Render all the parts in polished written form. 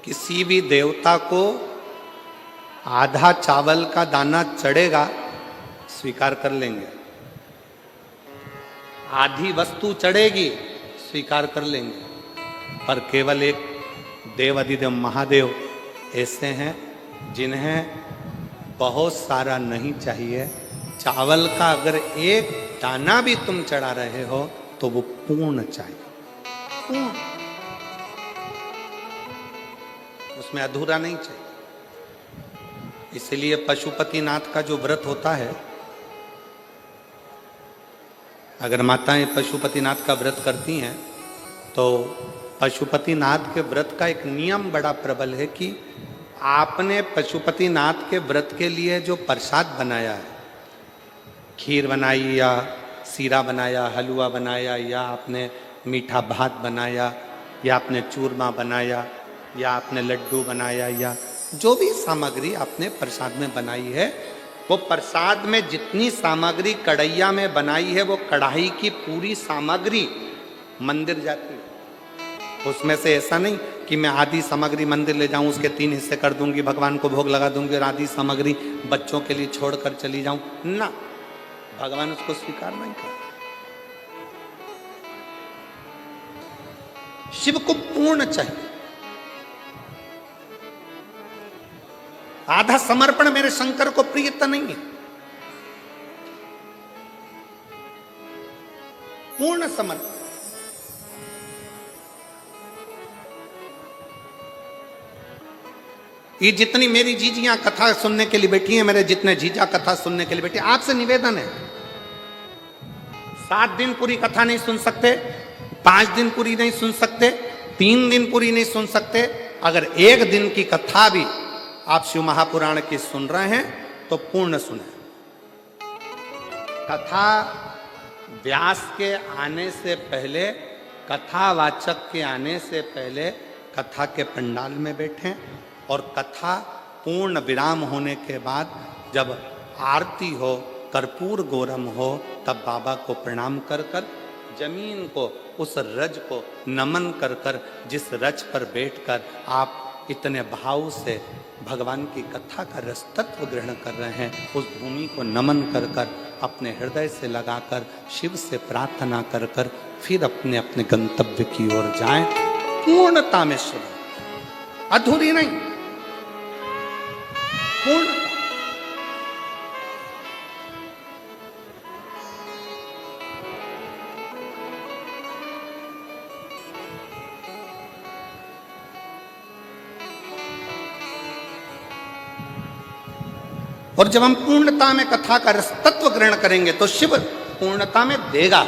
किसी भी देवता को आधा चावल का दाना चढ़ेगा, स्वीकार कर लेंगे। आधी वस्तु चढ़ेगी, स्वीकार कर लेंगे। पर केवल एक देव अधिदेव महादेव ऐसे हैं जिन्हें बहुत सारा नहीं चाहिए। चावल का अगर एक दाना भी तुम चढ़ा रहे हो तो वो पूर्ण चाहिए, पूर्ण, उसमें अधूरा नहीं चाहिए। इसलिए पशुपतिनाथ का जो व्रत होता है, अगर माताएं पशुपतिनाथ का व्रत करती हैं तो पशुपतिनाथ के व्रत का एक नियम बड़ा प्रबल है कि आपने पशुपतिनाथ के व्रत के लिए जो प्रसाद बनाया है, खीर बनाई या सीरा बनाया, हलवा बनाया, या आपने मीठा भात बनाया, या आपने चूरमा बनाया, या आपने लड्डू बनाया, या जो भी सामग्री आपने प्रसाद में बनाई है, वो प्रसाद में जितनी सामग्री कढ़ैया में बनाई है, वो कढ़ाई की पूरी सामग्री मंदिर जाती है। उसमें से ऐसा नहीं कि मैं आधी सामग्री मंदिर ले जाऊं, उसके 3 हिस्से कर दूंगी, भगवान को भोग लगा दूंगी और आधी सामग्री बच्चों के लिए छोड़कर चली जाऊं ना, भगवान उसको स्वीकार नहीं करता। शिव को पूर्ण चाहिए। आधा समर्पण मेरे शंकर को प्रियता नहीं है, पूर्ण समर्पण। ये जितनी मेरी जीजियां कथा सुनने के लिए बैठी हैं, मेरे जितने जीजा कथा सुनने के लिए बैठे, आपसे निवेदन है, 7 दिन पूरी कथा नहीं सुन सकते, 5 दिन पूरी नहीं सुन सकते, 3 दिन पूरी नहीं सुन सकते, अगर 1 दिन की कथा भी आप शिव महापुराण की सुन रहे हैं तो पूर्ण सुने। कथा व्यास के आने से पहले, कथावाचक के आने से पहले कथा के पंडाल में बैठें, और कथा पूर्ण विराम होने के बाद जब आरती हो, कर्पूर गौरम हो, तब बाबा को प्रणाम कर कर, जमीन को, उस रज को नमन कर कर, जिस रज पर बैठकर आप इतने भाव से भगवान की कथा का रस तत्व ग्रहण कर रहे हैं, उस भूमि को नमन कर कर, अपने हृदय से लगाकर, शिव से प्रार्थना कर कर, फिर अपने अपने गंतव्य की ओर जाएं, पूर्णता में शिव, अधूरी नहीं, पूर्ण। और जब हम पूर्णता में कथा का रस तत्व ग्रहण करेंगे तो शिव पूर्णता में देगा।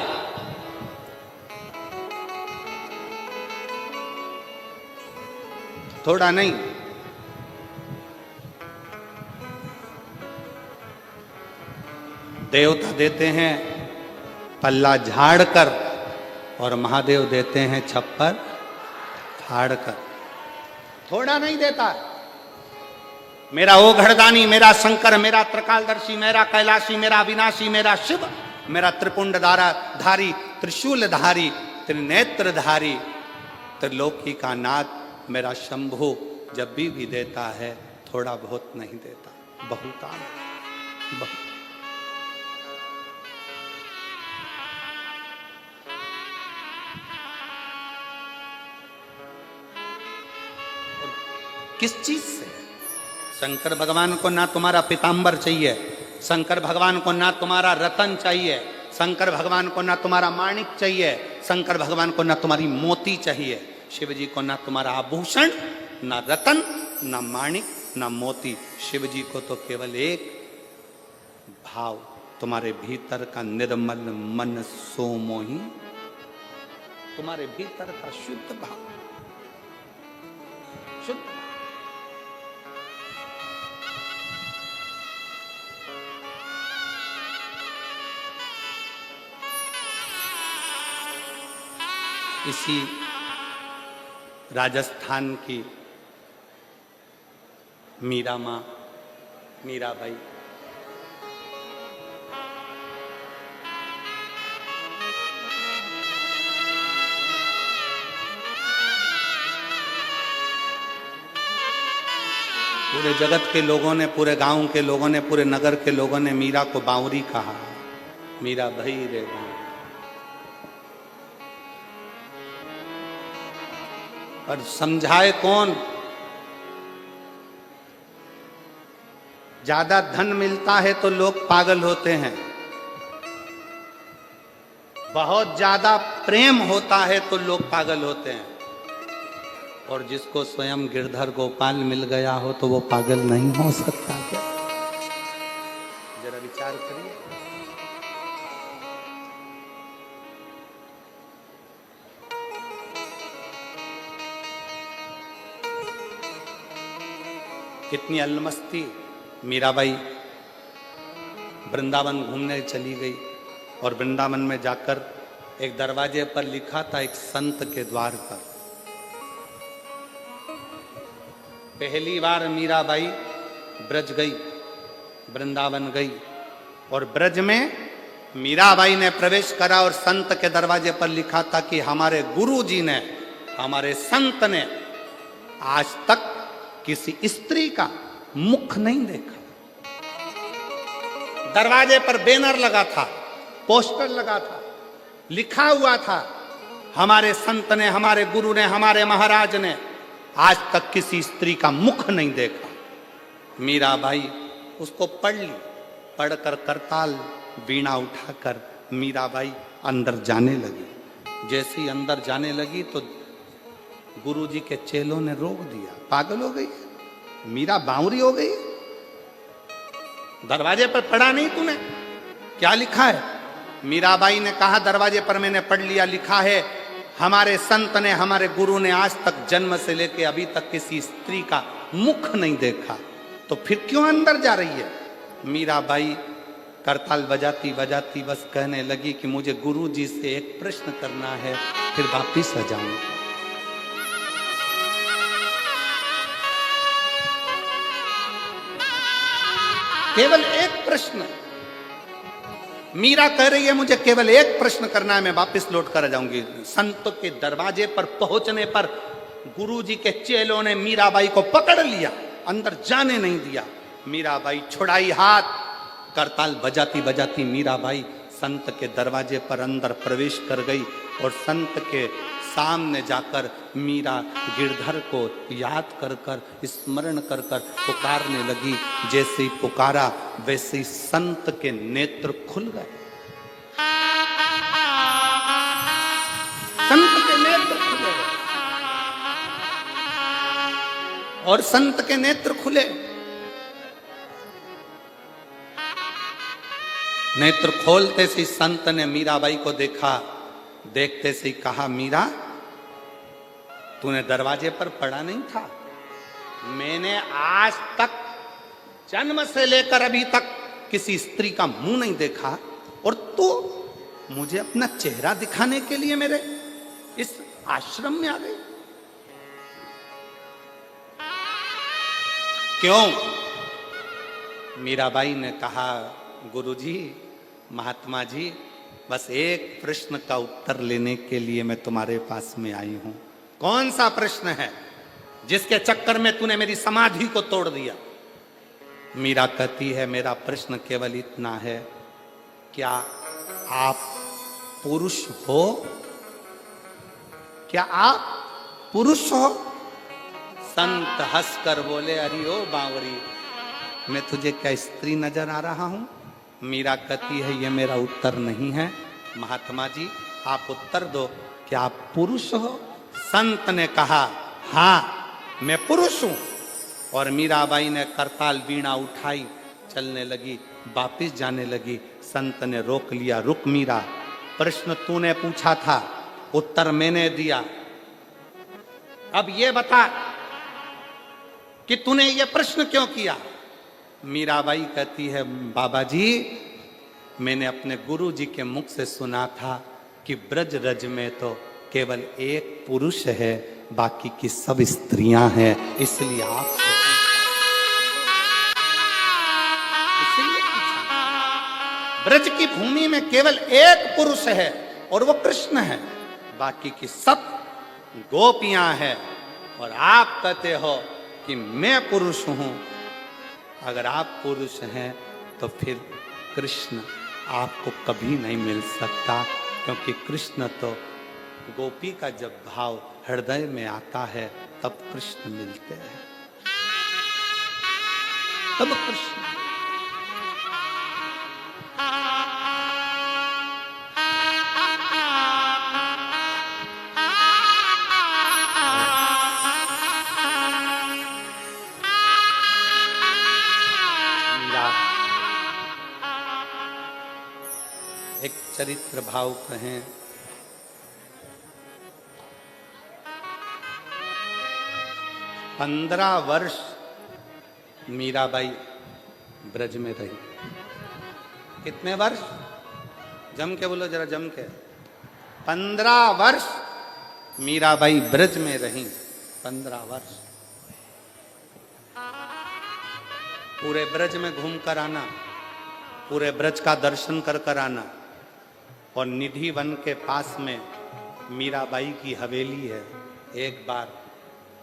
थोड़ा नहीं, देवता देते हैं पल्ला झाड़ कर और महादेव देते हैं छप्पर फाड़ कर, थोड़ा नहीं देता। मेरा ओघड़दानी, मेरा शंकर, मेरा त्रिकालदर्शी, मेरा कैलाशी, मेरा विनाशी, मेरा शिव, मेरा त्रिपुंडधारी, त्रिशूलधारी, त्रिनेत्रधारी, त्रिलोकी का नाथ, मेरा शंभु जब भी देता है थोड़ा बहुत नहीं देता, बहुतायत, बहुत। किस चीज से? शंकर भगवान को ना तुम्हारा पीतांबर चाहिए, शंकर भगवान को ना तुम्हारा रतन चाहिए, शंकर भगवान को ना तुम्हारा माणिक चाहिए, शंकर भगवान को ना तुम्हारी मोती चाहिए, शिव जी को ना तुम्हारा आभूषण, ना रतन, ना माणिक, ना मोती। शिव जी को तो केवल एक भाव, तुम्हारे भीतर का निर्मल मन सोमोही, तुम्हारे भीतर का शुद्ध भाव, शुद्ध। इसी राजस्थान की मीरा माँ, मीराबाई, पूरे जगत के लोगों ने, पूरे गांव के लोगों ने, पूरे नगर के लोगों ने मीरा को बावरी कहा। मीरा भई रे बावरी। पर समझाए कौन? ज्यादा धन मिलता है तो लोग पागल होते हैं, बहुत ज्यादा प्रेम होता है तो लोग पागल होते हैं, और जिसको स्वयं गिरधर गोपाल मिल गया हो तो वो पागल नहीं हो सकता क्या? जरा विचार करिए। कितनी अलमस्ती। मीराबाई वृंदावन घूमने चली गई और वृंदावन में जाकर एक दरवाजे पर लिखा था, एक संत के द्वार पर। पहली बार मीराबाई ब्रज गई, वृंदावन गई, और ब्रज में मीराबाई ने प्रवेश करा और संत के दरवाजे पर लिखा था कि हमारे गुरु जी ने, हमारे संत ने आज तक किसी स्त्री का मुख नहीं देखा। दरवाजे पर बैनर लगा था, पोस्टर लगा था, लिखा हुआ था, हमारे संत ने, हमारे गुरु ने, हमारे महाराज ने आज तक किसी स्त्री का मुख नहीं देखा। मीराबाई उसको पढ़ ली, पढ़कर करताल वीणा उठाकर मीराबाई अंदर जाने लगी। जैसे ही अंदर जाने लगी तो गुरुजी के चेलों ने रोक दिया। पागल हो गई, मीरा बावरी हो गई। दरवाजे पर पढ़ा नहीं तूने? क्या लिखा है? मीराबाई ने कहा, दरवाजे पर मैंने पढ़ लिया, लिखा है हमारे संत ने, हमारे गुरु ने आज तक जन्म से लेकर अभी तक किसी स्त्री का मुख नहीं देखा, तो फिर क्यों अंदर जा रही है? मीराबाई करताल बजाती बजाती बस कहने लगी कि मुझे गुरु जी से एक प्रश्न करना है, फिर वापिस आ जाऊंगी। केवल एक प्रश्न। मीरा कह रही है मुझे केवल एक प्रश्न करना है, मैं वापस लौट कर आ जाऊंगी। संत के दरवाजे पर पहुंचने पर गुरुजी के चेलों ने मीराबाई को पकड़ लिया, अंदर जाने नहीं दिया। मीराबाई छुड़ाई हाथ, करताल बजाती बजाती मीराबाई संत के दरवाजे पर अंदर प्रवेश कर गई और संत के सामने जाकर मीरा गिरधर को याद कर कर, स्मरण कर कर पुकारने लगी। जैसे ही पुकारा वैसे ही संत के नेत्र खुल गए। संत के नेत्र खुले और संत के नेत्र खुले। नेत्र खोलते से संत ने मीराबाई को देखा, देखते से ही कहा, मीरा तूने दरवाजे पर पड़ा नहीं था? मैंने आज तक जन्म से लेकर अभी तक किसी स्त्री का मुंह नहीं देखा, और तू मुझे अपना चेहरा दिखाने के लिए मेरे इस आश्रम में आ गई? क्यों? मीराबाई ने कहा, गुरुजी, महात्मा जी, बस एक प्रश्न का उत्तर लेने के लिए मैं तुम्हारे पास में आई हूं। कौन सा प्रश्न है जिसके चक्कर में तूने मेरी समाधि को तोड़ दिया? मीरा कहती है, मेरा प्रश्न केवल इतना है, क्या आप पुरुष हो? क्या आप पुरुष हो? संत हंसकर बोले, अरे ओ बावरी, मैं तुझे क्या स्त्री नजर आ रहा हूं? मीरा कहती है, ये मेरा उत्तर नहीं है, महात्मा जी आप उत्तर दो, क्या आप पुरुष हो? संत ने कहा, हाँ मैं पुरुष हूं। और मीराबाई ने करताल वीणा उठाई, चलने लगी, वापिस जाने लगी। संत ने रोक लिया, रुक मीरा, प्रश्न तूने पूछा था, उत्तर मैंने दिया, अब ये बता कि तूने ये प्रश्न क्यों किया? मीराबाई कहती है, बाबा जी मैंने अपने गुरु जी के मुख से सुना था कि ब्रज रज में तो केवल एक पुरुष है, बाकी की सब स्त्रियां हैं, इसलिए आप ब्रज की भूमि में केवल एक पुरुष है और वो कृष्ण है, बाकी की सब गोपियां हैं। और आप कहते हो कि मैं पुरुष हूं। अगर आप पुरुष हैं तो फिर कृष्ण आपको कभी नहीं मिल सकता, क्योंकि कृष्ण तो गोपी का जब भाव हृदय में आता है तब कृष्ण मिलते हैं, तब कृष्ण। एक चरित्र भाव कहें, पंद्रह वर्ष मीराबाई ब्रज में रही। कितने वर्ष? जम के बोलो जरा, जम के। 15 वर्ष मीराबाई ब्रज में रही। 15 वर्ष पूरे ब्रज में घूम कर आना, पूरे ब्रज का दर्शन कर कर आना, और निधि वन के पास में मीराबाई की हवेली है। एक बार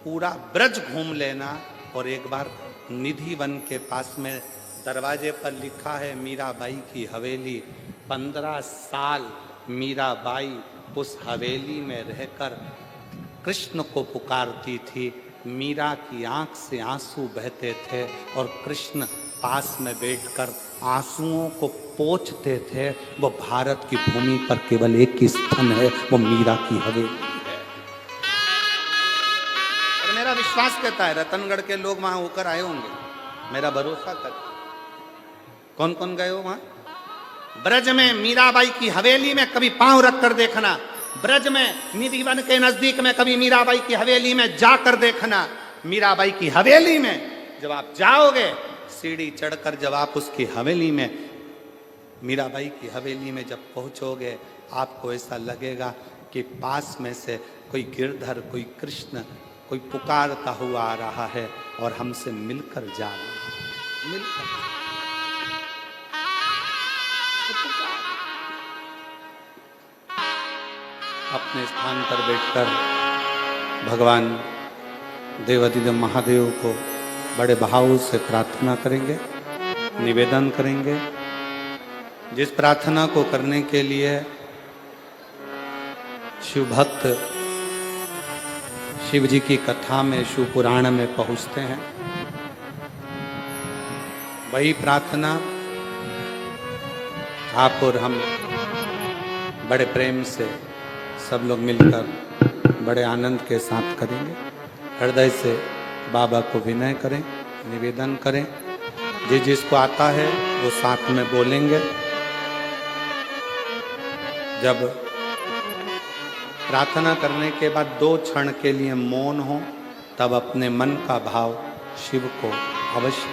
पूरा ब्रज घूम लेना, और एक बार निधि वन के पास में दरवाजे पर लिखा है मीराबाई की हवेली। 15 साल मीराबाई उस हवेली में रहकर कृष्ण को पुकारती थी। मीरा की आंख से आंसू बहते थे और कृष्ण पास में बैठकर आंसुओं को पोंछते थे। वो भारत की भूमि पर केवल एक ही स्थान है, वो मीरा की हवेली है। और मेरा विश्वास कहता है रतनगढ़ के लोग वहां होकर आए होंगे, मेरा भरोसा कर। कौन कौन गए हो वहां? ब्रज में मीराबाई की हवेली में कभी पांव रख कर देखना, ब्रज में निधि वन के नजदीक में कभी मीराबाई की हवेली में जाकर देखना। मीराबाई की हवेली में जब आप जाओगे, सीढ़ी चढ़कर जब आप उसकी हवेली में, मीराबाई की हवेली में जब पहुंचोगे, आपको ऐसा लगेगा कि पास में से कोई गिरधर, कोई कृष्ण, कोई पुकारता हुआ आ रहा है और हमसे मिलकर जा रहा है। मिलकर अपने स्थान पर बैठकर भगवान देवाधिदेव महादेव को बड़े भाव से प्रार्थना करेंगे, निवेदन करेंगे। जिस प्रार्थना को करने के लिए शिव भक्त शिव जी की कथा में, शिव पुराण में पहुंचते हैं, वही प्रार्थना आप और हम बड़े प्रेम से सब लोग मिलकर बड़े आनंद के साथ करेंगे। हृदय से बाबा को विनय करें, निवेदन करें। जिसको आता है वो साथ में बोलेंगे। जब प्रार्थना करने के बाद 2 क्षण के लिए मौन हो, तब अपने मन का भाव शिव को अवश्य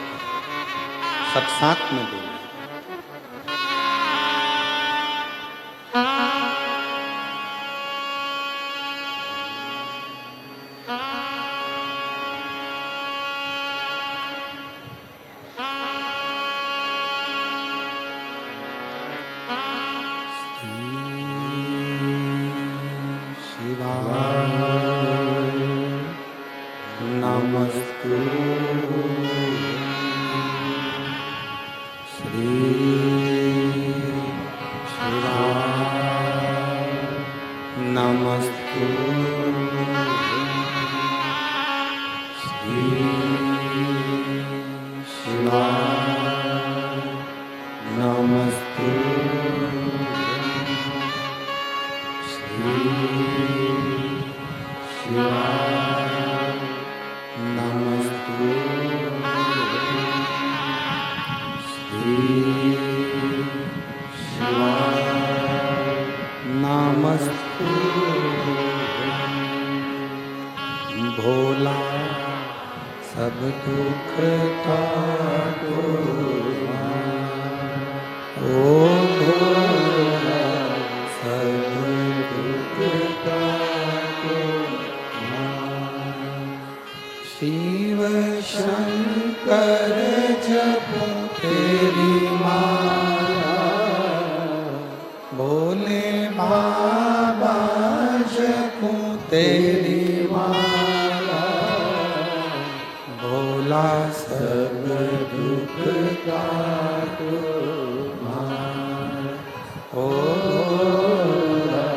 सब साथ में बोलें। भोला सब दुख काटो, ओ भोला सब दुख काटो। शिव शंकर जपो तेरी माला, भोले बाबा जपो तेरी माला, भोला सब दुख काटो ओ भोला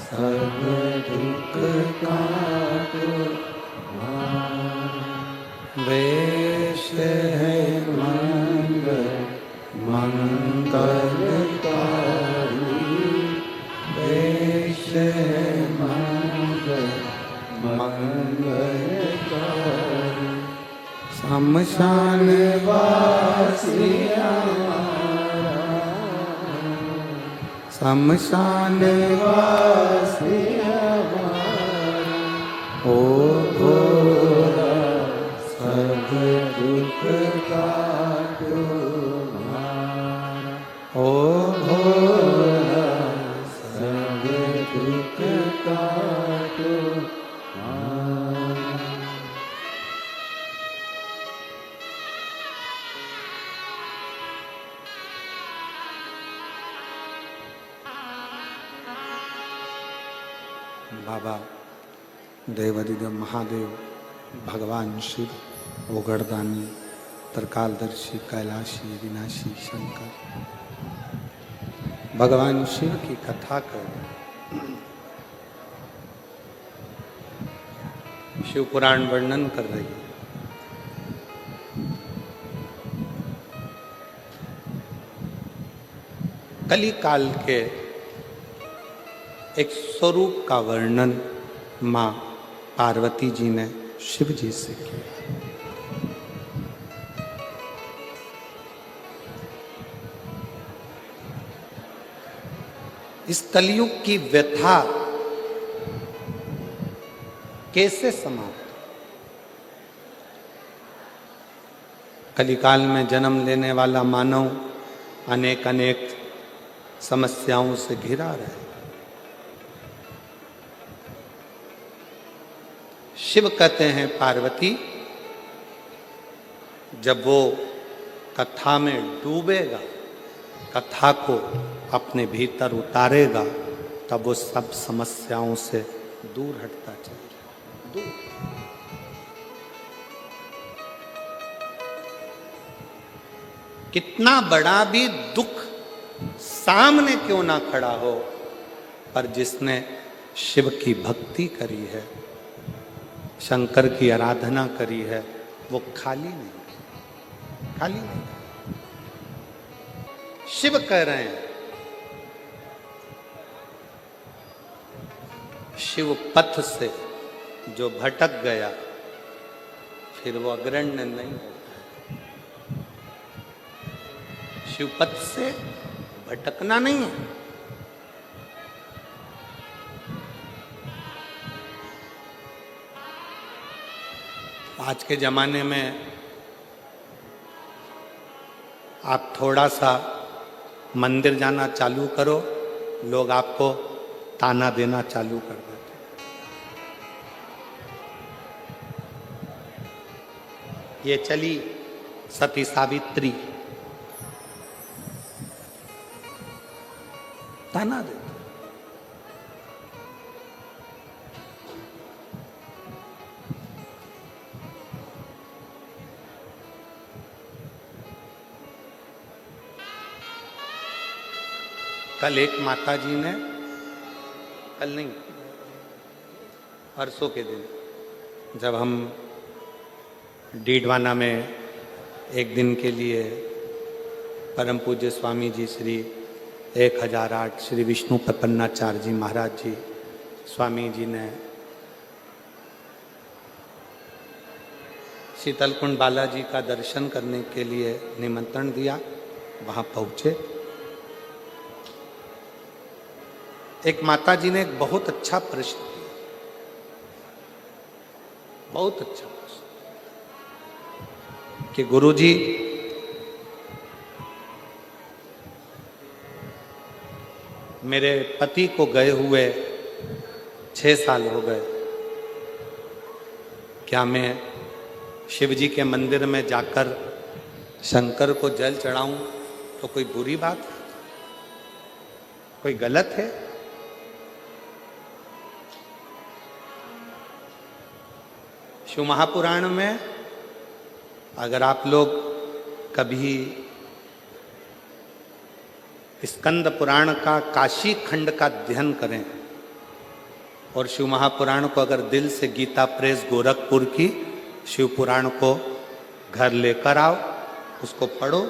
सब दुख काटो वेश है मंगल मंगलकारी वेश है मंगल मंगलकारी शमशान वासी हमारा शमशान वासी हमारा ओ भोला सब दुख काटो हमारा ओ भोला सब दुख काटो हमारा। बाबा देवादिदेव महादेव भगवान शिव ओगड़दानी त्रिकालदर्शी कैलाशी विनाशी शंकर भगवान शिव की कथा कर शिव पुराण वर्णन कर रही है। कली काल के एक स्वरूप का वर्णन मां पार्वती जी ने शिव जी से किया। इस कलयुग की व्यथा कैसे समाप्त? कलिकाल में जन्म लेने वाला मानव अनेक अनेक समस्याओं से घिरा रहे। शिव कहते हैं पार्वती जब वो कथा में डूबेगा, कथा को अपने भीतर उतारेगा, तब वो सब समस्याओं से दूर हटता चलेगा। दूर कितना बड़ा भी दुख सामने क्यों ना खड़ा हो, पर जिसने शिव की भक्ति करी है, शंकर की आराधना करी है, वो खाली नहीं, खाली नहीं। शिव कह रहे हैं शिव पथ से जो भटक गया फिर वो अग्रण्य नहीं होता। शिव पथ से भटकना नहीं है। आज के जमाने में आप थोड़ा सा मंदिर जाना चालू करो, लोग आपको ताना देना चालू कर देते। ये चली सती सावित्री, ताना देते। कल एक माता जी ने, कल नहीं परसों के दिन, जब हम डीडवाना में एक दिन के लिए परम पूज्य स्वामी जी श्री 1008 श्री विष्णु प्रपन्नाचार्य जी महाराज जी स्वामी जी ने शीतलकुंड बालाजी का दर्शन करने के लिए निमंत्रण दिया। वहाँ पहुँचे। एक माता जी ने एक बहुत अच्छा प्रश्न किया, बहुत अच्छा प्रश्न, कि गुरुजी मेरे पति को गए हुए 6 साल हो गए, क्या मैं शिव जी के मंदिर में जाकर शंकर को जल चढ़ाऊं तो कोई बुरी बात है, कोई गलत है? शिव महापुराण में अगर आप लोग कभी स्कंद पुराण का काशी खंड का अध्ययन करें और शिव महापुराण को अगर दिल से गीता प्रेस गोरखपुर की शिव पुराण को घर लेकर आओ, उसको पढ़ो,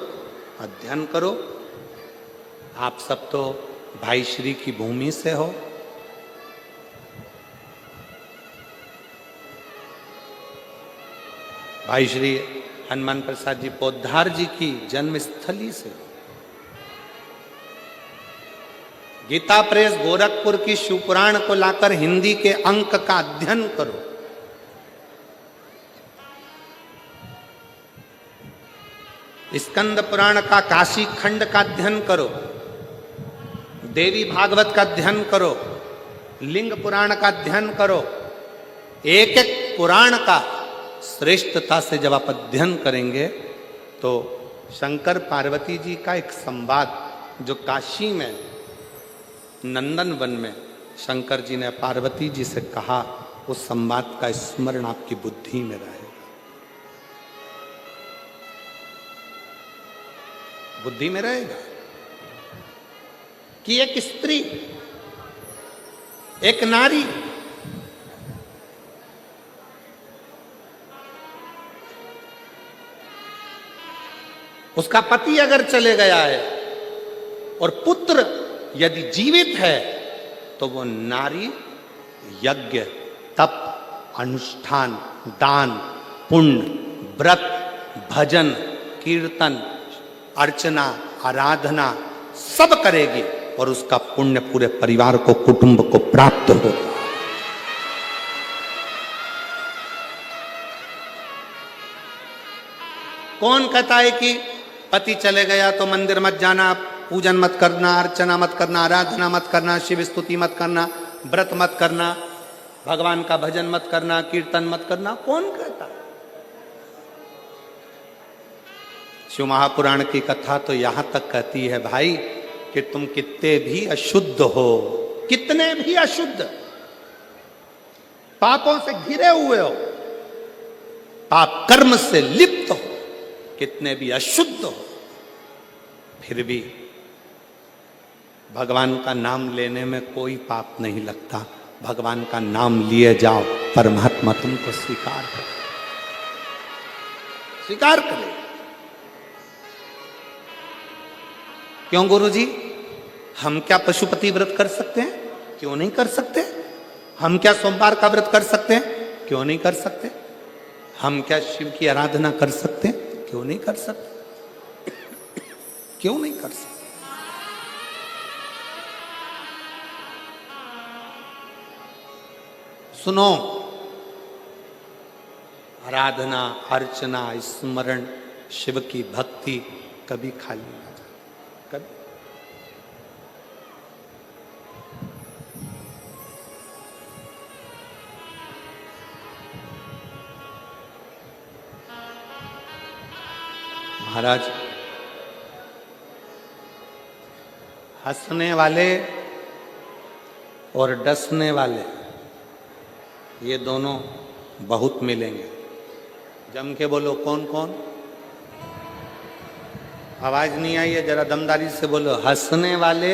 अध्ययन करो। आप सब तो भाई श्री की भूमि से हो। भाई श्री हनुमान प्रसाद जी पोद्दार जी की जन्मस्थली से हो। गीता प्रेस गोरखपुर की शिव पुराण को लाकर हिंदी के अंक का अध्ययन करो। स्कंद पुराण का काशी खंड का अध्ययन करो, देवी भागवत का अध्ययन करो, लिंग पुराण का अध्ययन करो। एक एक पुराण का श्रेष्ठता से जब आप अध्ययन करेंगे तो शंकर पार्वती जी का एक संवाद जो काशी में नंदन वन में शंकर जी ने पार्वती जी से कहा, उस संवाद का स्मरण आपकी बुद्धि में रहेगा। बुद्धि में रहेगा कि एक स्त्री, एक नारी उसका पति अगर चले गया है और पुत्र यदि जीवित है तो वो नारी यज्ञ, तप, अनुष्ठान, दान, पुण्य, व्रत, भजन, कीर्तन, अर्चना, आराधना सब करेगी और उसका पुण्य पूरे परिवार को, कुटुंब को प्राप्त होगा। कौन कहता है कि पति चले गया तो मंदिर मत जाना, पूजन मत करना, अर्चना मत करना, आराधना मत करना, शिव स्तुति मत करना, व्रत मत करना, भगवान का भजन मत करना, कीर्तन मत करना? कौन कहता? शिव महापुराण की कथा तो यहां तक कहती है भाई कि तुम कितने भी अशुद्ध हो, कितने भी अशुद्ध, पापों से घिरे हुए हो, पाप कर्म से लिप्त हो, कितने भी अशुद्ध हो, फिर भी भगवान का नाम लेने में कोई पाप नहीं लगता। भगवान का नाम लिए जाओ, परमात्मा तुमको स्वीकार करे, स्वीकार करे। क्यों गुरुजी? हम क्या पशुपति व्रत कर सकते हैं? क्यों नहीं कर सकते? हम क्या सोमवार का व्रत कर सकते हैं? क्यों नहीं कर सकते? हम क्या शिव की आराधना कर सकते हैं? क्यों नहीं कर सकते? क्यों नहीं कर सकते? सुनो, आराधना, अर्चना, स्मरण, शिव की भक्ति कभी खाली ना जाए, कभी। महाराज, हंसने वाले और डसने वाले ये दोनों बहुत मिलेंगे। जम के बोलो, कौन कौन? आवाज नहीं आई है, जरा दमदारी से बोलो। हंसने वाले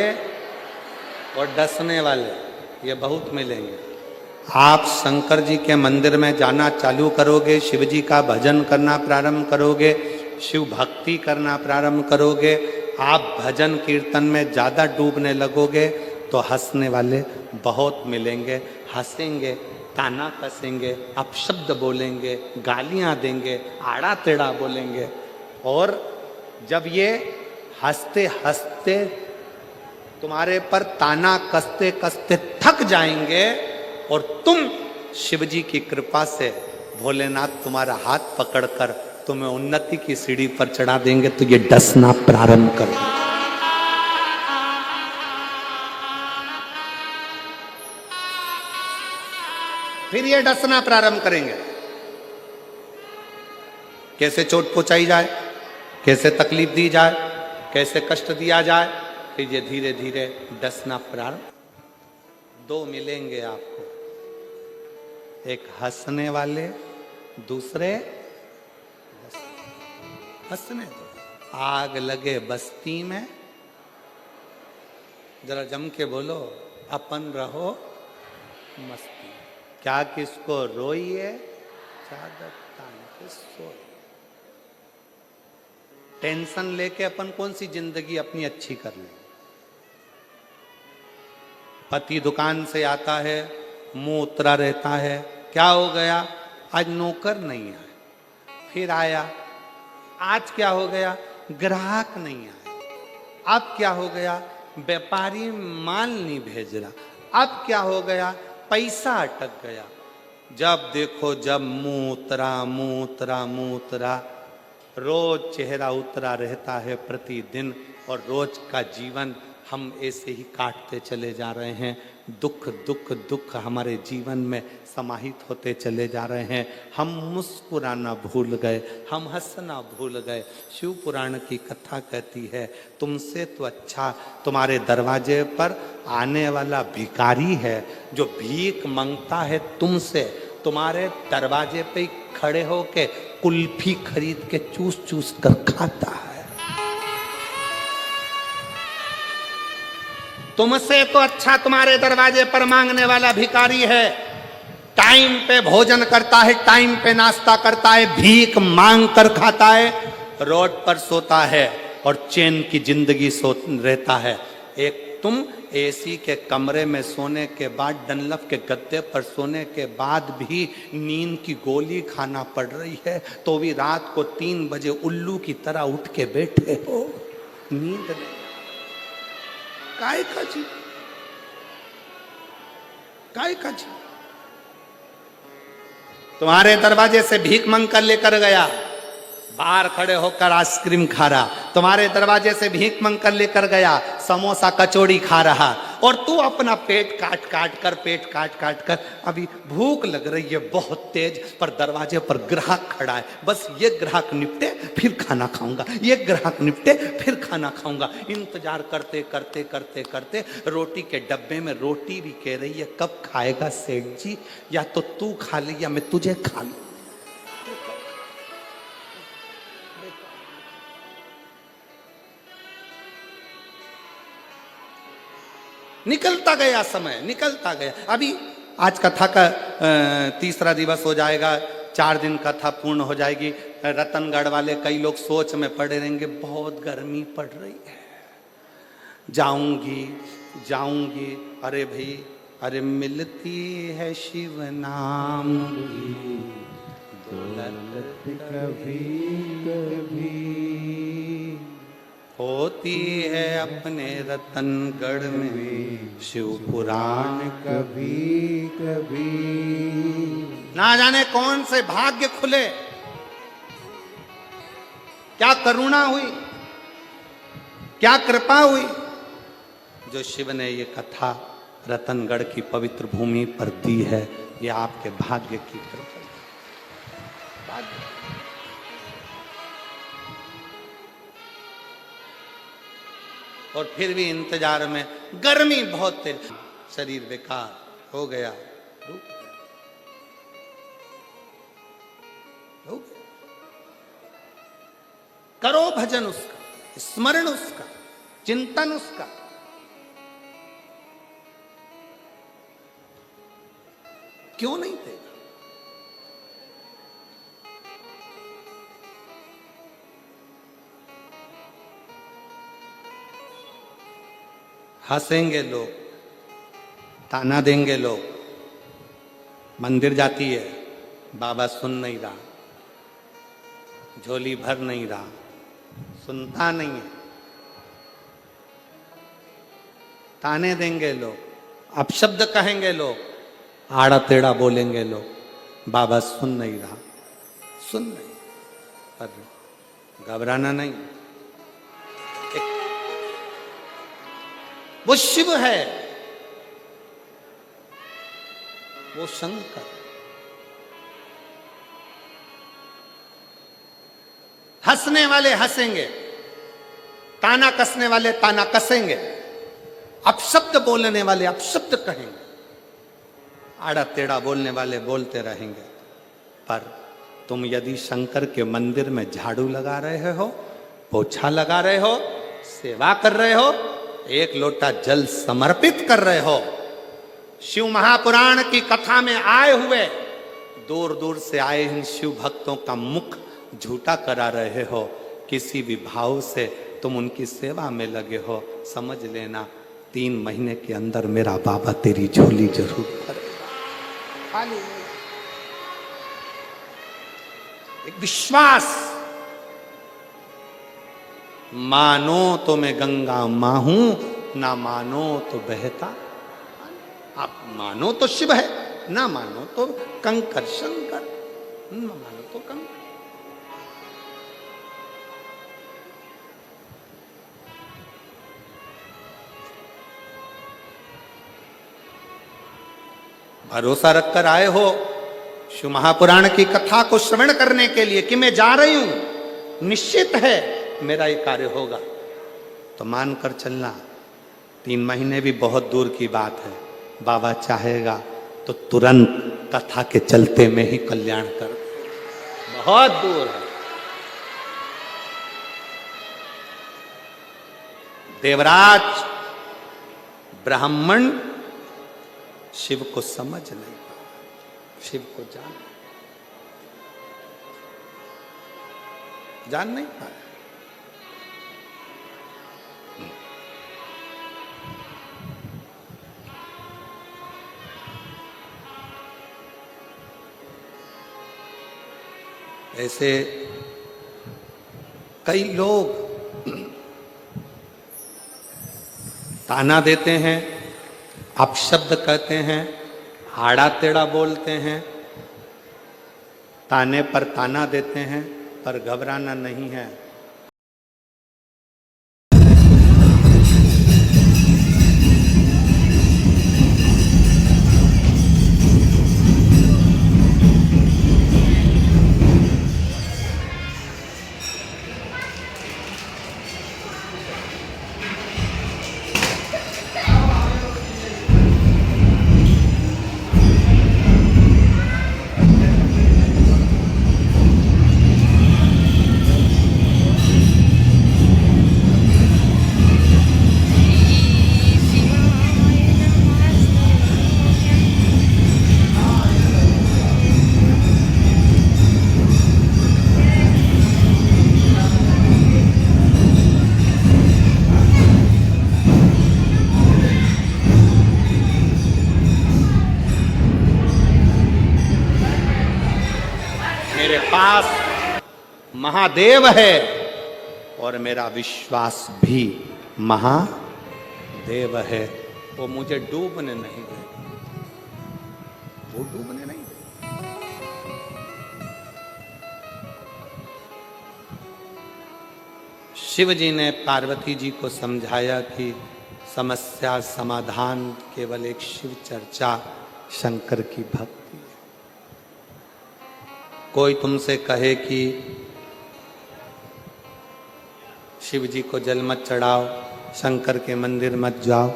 और डसने वाले ये बहुत मिलेंगे। आप शंकर जी के मंदिर में जाना चालू करोगे, शिव जी का भजन करना प्रारंभ करोगे, शिव भक्ति करना प्रारंभ करोगे, आप भजन कीर्तन में ज्यादा डूबने लगोगे तो हंसने वाले बहुत मिलेंगे। हंसेंगे, ताना कसेंगे, अपशब्द बोलेंगे, गालियां देंगे, आड़ा टेढ़ा बोलेंगे। और जब ये हंसते हंसते तुम्हारे पर ताना कसते कसते थक जाएंगे और तुम शिव जी की कृपा से भोलेनाथ तुम्हारा हाथ पकड़कर तुम्हें उन्नति की सीढ़ी पर चढ़ा देंगे तो ये डसना प्रारंभ करो। फिर ये डसना प्रारंभ करेंगे। कैसे चोट पहुंचाई जाए, कैसे तकलीफ दी जाए, कैसे कष्ट दिया जाए, फिर ये धीरे धीरे डसना प्रारंभ। दो मिलेंगे आपको, एक हंसने वाले, दूसरे हंसने दो। आग लगे बस्ती में, जरा जम के बोलो, अपन रहो मस्ती। क्या किसको रोइए, चादर तान के सोइए। टेंशन लेके अपन कौन सी जिंदगी अपनी अच्छी कर ले। पति दुकान से आता है, मुंह उतरा रहता है, क्या हो गया, आज नौकर नहीं आया। फिर आया, आज क्या हो गया, ग्राहक नहीं आया। अब क्या हो गया, व्यापारी माल नहीं भेज रहा। अब क्या हो गया, पैसा अटक गया। जब देखो जब मुंह उतरा, मुंह उतरा, मुंह उतरा। रोज चेहरा उतरा रहता है प्रतिदिन, और रोज का जीवन हम ऐसे ही काटते चले जा रहे हैं। दुख दुख दुख हमारे जीवन में समाहित होते चले जा रहे हैं। हम मुस्कुराना भूल गए, हम हंसना भूल गए। शिव पुराण की कथा कहती है, तुमसे तो अच्छा तुम्हारे दरवाजे पर आने वाला भिखारी है, जो भीख मांगता है तुमसे, तुम्हारे दरवाजे पे खड़े होके कुल्फी खरीद के चूस चूस कर खाता है। तुमसे तो अच्छा तुम्हारे दरवाजे पर मांगने वाला भिखारी है, टाइम पे भोजन करता है, टाइम पे नाश्ता करता है, भीख मांग कर खाता है, रोड पर सोता है और चैन की जिंदगी रहता है। एक तुम एसी के कमरे में सोने के बाद, डनलप के गद्दे पर सोने के बाद भी नींद की गोली खाना पड़ रही है, तो भी रात को 3 बजे उल्लू की तरह उठ के बैठे हो। नींद नहीं, काय का जी, काय का जी। तुम्हारे दरवाजे से भीख मांग कर लेकर गया, बाहर खड़े होकर आइसक्रीम खा रहा। तुम्हारे दरवाजे से भीख मांग कर लेकर गया, समोसा कचौड़ी खा रहा, और तू अपना पेट काट काट कर अभी भूख लग रही है बहुत तेज, पर दरवाजे पर ग्राहक खड़ा है। बस ये ग्राहक निपटे फिर खाना खाऊंगा, ये ग्राहक निपटे फिर खाना खाऊंगा। इंतजार करते करते करते करते रोटी के डब्बे में रोटी भी कह रही है, कब खाएगा सेठ जी, या तो तू खा ले या मैं तुझे खा लूं। निकलता गया समय, निकलता गया। अभी आज कथा का 3रा दिवस हो जाएगा, 4 दिन कथा पूर्ण हो जाएगी। रतनगढ़ वाले कई लोग सोच में पड़े रहेंगे, बहुत गर्मी पड़ रही है, जाऊंगी जाऊंगी। अरे भाई, अरे मिलती है शिव नाम की दौलत कभी कभी, होती है अपने रतनगढ़ में शिव पुराण कभी कभी। ना जाने कौन से भाग्य खुले, क्या करुणा हुई, क्या कृपा हुई, जो शिव ने ये कथा रतनगढ़ की पवित्र भूमि पर दी है। ये आपके भाग्य की कृपा, भाग्य। और फिर भी इंतजार में, गर्मी बहुत तेज, शरीर बेकार हो गया, रुक गया। करो भजन उसका, स्मरण उसका, चिंतन उसका। क्यों नहीं देगा? हंसेंगे लोग, ताना देंगे लोग। मंदिर जाती है, बाबा सुन नहीं रहा, झोली भर नहीं रहा, सुनता नहीं है। ताने देंगे लोग, अपशब्द कहेंगे लोग, आड़ा टेढ़ा बोलेंगे लोग, बाबा सुन नहीं रहा, सुन नहीं। पर घबराना नहीं, वो शिव है, वो शंकर। हंसने वाले हंसेंगे, ताना कसने वाले ताना कसेंगे, अपशब्द बोलने वाले अपशब्द कहेंगे, आड़ा टेढ़ा बोलने वाले बोलते रहेंगे। पर तुम यदि शंकर के मंदिर में झाड़ू लगा रहे हो, पोछा लगा रहे हो, सेवा कर रहे हो, एक लोटा जल समर्पित कर रहे हो, शिव महापुराण की कथा में आए हुए दूर दूर से आए इन शिव भक्तों का मुख झूठा करा रहे हो, किसी भी भाव से तुम उनकी सेवा में लगे हो, समझ लेना 3 महीने के अंदर मेरा बाबा तेरी झोली जरूर भरेगा। एक विश्वास, मानो तो मैं गंगा मां हूं, ना मानो तो बहता। आप मानो तो शिव है, ना मानो तो कंकर शंकर, ना मानो तो कंकर। भरोसा रखकर आए हो शिव महापुराण की कथा को श्रवण करने के लिए कि मैं जा रही हूं, निश्चित है मेरा ये कार्य होगा, तो मानकर चलना। 3 महीने भी बहुत दूर की बात है, बाबा चाहेगा तो तुरंत कथा के चलते में ही कल्याण कर, बहुत दूर है। देवराज ब्राह्मण शिव को समझ नहीं पाया, शिव को जान नहीं पाया। ऐसे कई लोग ताना देते हैं, अपशब्द कहते हैं, आड़ा टेढ़ा बोलते हैं, ताने पर ताना देते हैं, पर घबराना नहीं है। महादेव है और मेरा विश्वास भी महादेव है। वो मुझे डूबने नहीं दे, वो डूबने नहीं दे। शिव जी ने पार्वती जी को समझाया कि समस्या समाधान केवल एक शिव चर्चा, शंकर की भक्ति। कोई तुमसे कहे कि शिव जी को जल मत चढ़ाओ, शंकर के मंदिर मत जाओ,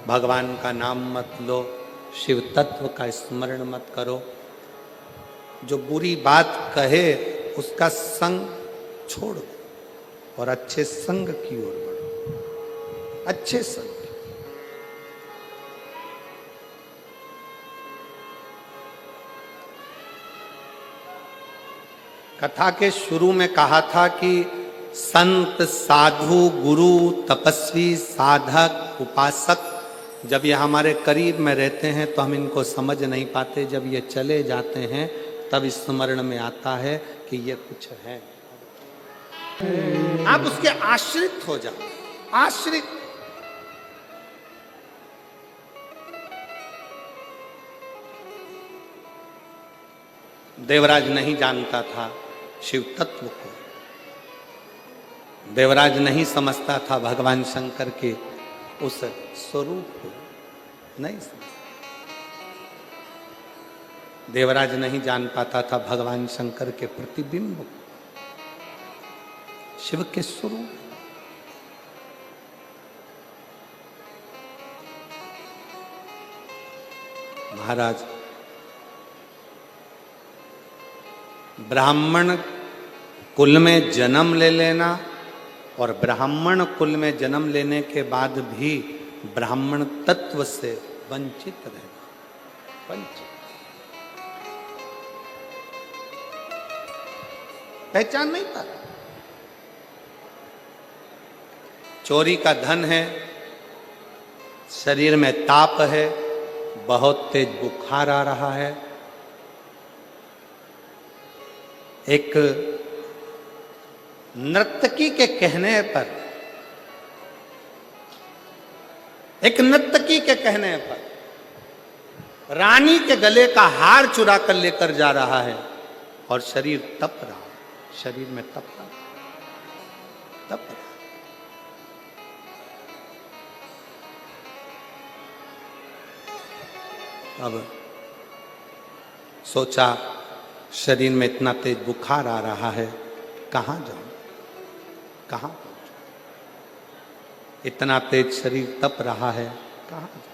भगवान का नाम मत लो, शिव तत्व का स्मरण मत करो, जो बुरी बात कहे उसका संग छोड़ दो और अच्छे संग की ओर बढ़ो, अच्छे संग। कथा के शुरू में कहा था कि संत, साधु, गुरु, तपस्वी, साधक, उपासक जब ये हमारे करीब में रहते हैं तो हम इनको समझ नहीं पाते, जब ये चले जाते हैं तब स्मरण में आता है कि ये कुछ है। आप उसके आश्रित हो जाओ, आश्रित। देवराज नहीं जानता था शिव तत्व को, देवराज नहीं समझता था भगवान शंकर के उस स्वरूप को, नहीं समझता। देवराज नहीं जान पाता था भगवान शंकर के प्रतिबिंब को, शिव के स्वरूप। महाराज ब्राह्मण कुल में जन्म ले लेना और ब्राह्मण कुल में जन्म लेने के बाद भी ब्राह्मण तत्व से वंचित रहना, वंचित, पहचान नहीं पाता। चोरी का धन है, शरीर में ताप है, बहुत तेज बुखार आ रहा है, एक नर्तकी के कहने पर, एक नर्तकी के कहने पर रानी के गले का हार चुरा कर लेकर जा रहा है और शरीर तप रहा है, शरीर में तप रहा, तप रहा। अब सोचा शरीर में इतना तेज बुखार आ रहा है, कहां जाऊं, कहां पहुंचूं, इतना तेज शरीर तप रहा है, कहां जाऊं।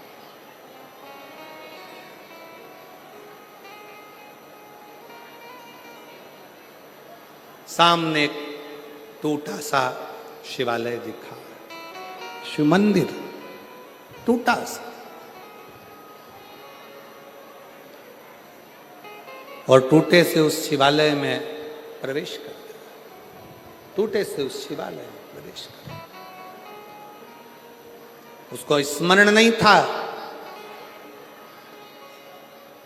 सामने एक टूटा सा शिवालय दिखा, शिव मंदिर टूटा सा, और टूटे से उस शिवालय में प्रवेश कर दिया, टूटे से उस शिवालय में प्रवेश कर दिया। उसको स्मरण नहीं था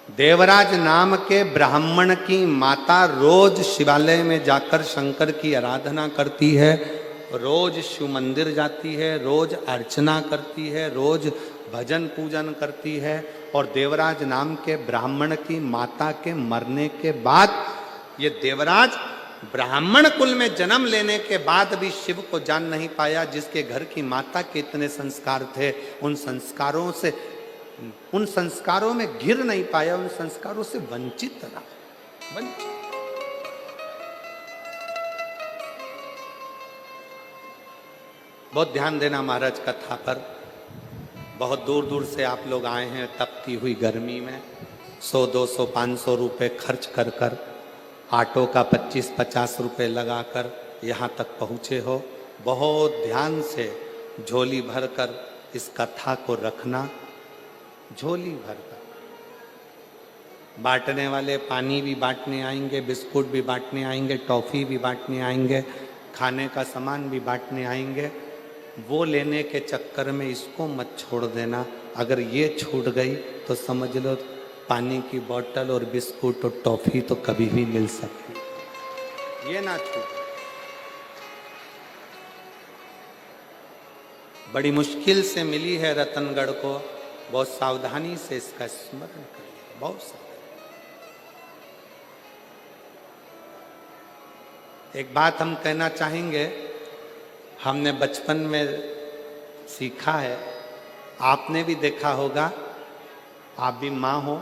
देवराज नाम के ब्राह्मण की माता रोज शिवालय में जाकर शंकर की आराधना करती है, रोज शिव मंदिर जाती है, रोज अर्चना करती है, रोज भजन पूजन करती है। और देवराज नाम के ब्राह्मण की माता के मरने के बाद ये देवराज ब्राह्मण कुल में जन्म लेने के बाद भी शिव को जान नहीं पाया। जिसके घर की माता के इतने संस्कार थे, उन संस्कारों में घिर नहीं पाया, उन संस्कारों से वंचित रहा, वंचित। बहुत ध्यान देना महाराज कथा पर। बहुत दूर दूर से आप लोग आए हैं, तपती हुई गर्मी में 100, 200, 500 रुपए खर्च कर कर, ऑटो का 25-50 रुपए लगाकर यहाँ तक पहुँचे हो। बहुत ध्यान से झोली भरकर इस कथा को रखना, झोली भरकर। बांटने वाले पानी भी बांटने आएंगे, बिस्कुट भी बांटने आएंगे, टॉफ़ी भी बांटने आएंगे, खाने का सामान भी बांटने आएंगे। वो लेने के चक्कर में इसको मत छोड़ देना। अगर ये छूट गई तो समझ लो पानी की बोतल और बिस्कुट और टॉफ़ी तो कभी भी मिल सकती, ये ना छूट। बड़ी मुश्किल से मिली है रतनगढ़ को, बहुत सावधानी से इसका स्मरण करिए, बहुत सावधानी। एक बात हम कहना चाहेंगे, हमने बचपन में सीखा है, आपने भी देखा होगा, आप भी माँ हो,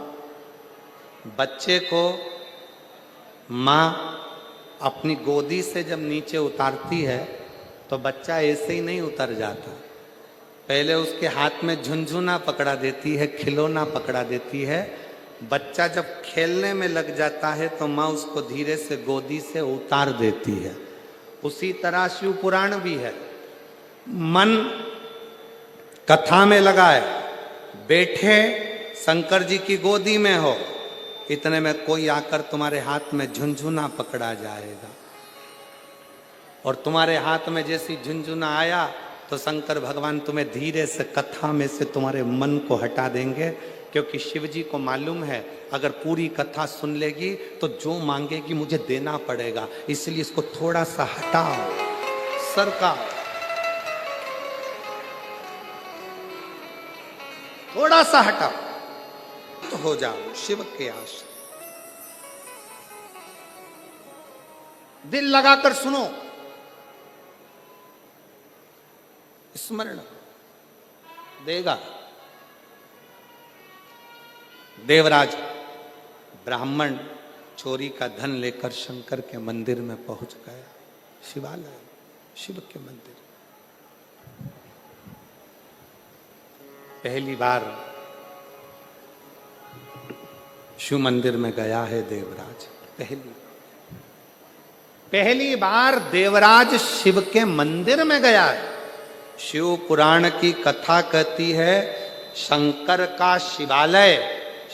बच्चे को माँ अपनी गोदी से जब नीचे उतारती है तो बच्चा ऐसे ही नहीं उतर जाता। पहले उसके हाथ में झुनझुना पकड़ा देती है, खिलौना पकड़ा देती है। बच्चा जब खेलने में लग जाता है तो माँ उसको धीरे से गोदी से उतार देती है। उसी तरह शिव पुराण भी है। मन कथा में लगा है, बैठे शंकर जी की गोदी में हो, इतने में कोई आकर तुम्हारे हाथ में झुनझुना पकड़ा जाएगा, और तुम्हारे हाथ में जैसी झुनझुना आया तो शंकर भगवान तुम्हें धीरे से कथा में से तुम्हारे मन को हटा देंगे। क्योंकि शिव जी को मालूम है अगर पूरी कथा सुन लेगी तो जो मांगेगी मुझे देना पड़ेगा, इसलिए इसको थोड़ा सा हटाओ, सरकाओ, थोड़ा सा हटाओ तो हो जाओ शिव के आश्रय। दिल लगाकर सुनो, स्मरण देगा। देवराज ब्राह्मण चोरी का धन लेकर शंकर के मंदिर में पहुंच गया, शिवालय, शिव के मंदिर। पहली बार शिव मंदिर में गया है देवराज, पहली। पहली बार देवराज शिव के मंदिर में गया है। शिव पुराण की कथा कहती है शंकर का शिवालय,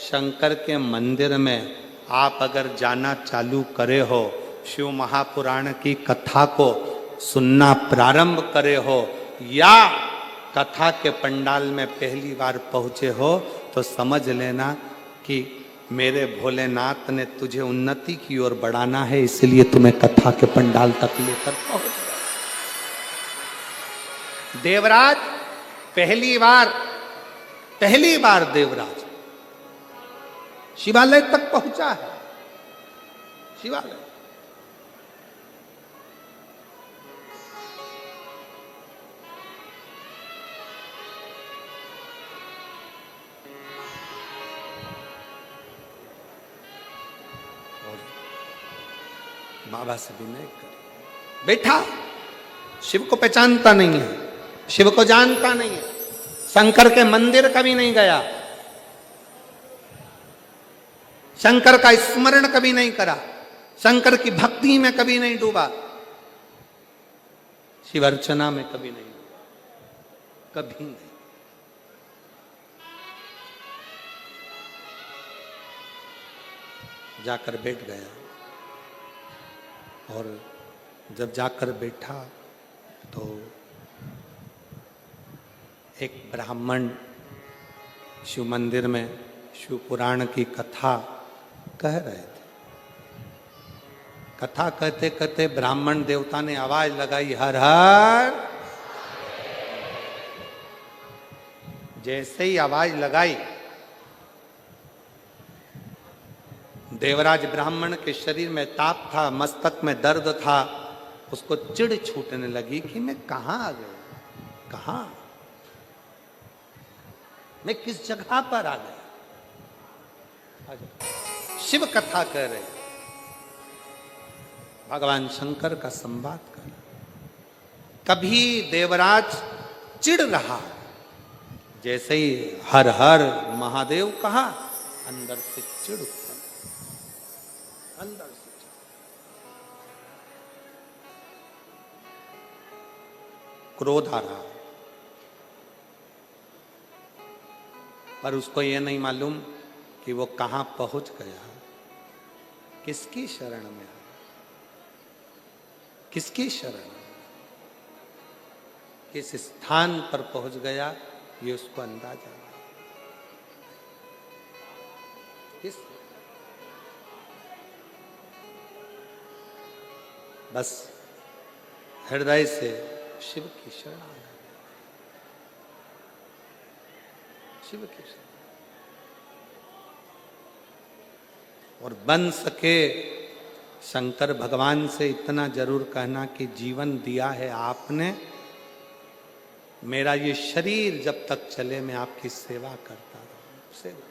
शंकर के मंदिर में आप अगर जाना चालू करे हो, शिव महापुराण की कथा को सुनना प्रारंभ करे हो, या कथा के पंडाल में पहली बार पहुंचे हो, तो समझ लेना कि मेरे भोलेनाथ ने तुझे उन्नति की ओर बढ़ाना है, इसलिए तुम्हें कथा के पंडाल तक लेकर पहुंच गया। देवराज पहली बार देवराज शिवालय तक पहुंचा है। शिवालय बाबा से विनय कर बैठा। शिव को पहचानता नहीं है, शिव को जानता नहीं है, शंकर के मंदिर कभी नहीं गया, शंकर का स्मरण कभी नहीं करा, शंकर की भक्ति में कभी नहीं डूबा, शिव अर्चना में कभी नहीं, कभी नहीं। जाकर बैठ गया, और जब जाकर बैठा तो एक ब्राह्मण शिव मंदिर में शिव पुराण की कथा कह रहे थे। कथा कहते कहते ब्राह्मण देवता ने आवाज लगाई, हर हर। जैसे ही आवाज लगाई, देवराज ब्राह्मण के शरीर में ताप था, मस्तक में दर्द था, उसको चिढ़ छूटने लगी कि मैं कहां आ गया, कहां, मैं किस जगह पर आ गया। शिव कथा कह रहे, भगवान शंकर का संवाद कर। कभी देवराज चिढ़ रहा, जैसे ही हर हर महादेव कहा, अंदर से चिढ़ उत्पन्न, अंदर से क्रोध आ रहा, पर उसको यह नहीं मालूम कि वो कहां पहुंच गया, किसकी शरण में आया, किसकी शरण, किस स्थान पर पहुंच गया, ये उसको अंदाजा है। किस बस हृदय से शिव की शरण आ गया, शिव की शरण। और बन सके शंकर भगवान से इतना जरूर कहना कि जीवन दिया है आपने, मेरा ये शरीर जब तक चले मैं आपकी सेवा करता रहूं, सेवा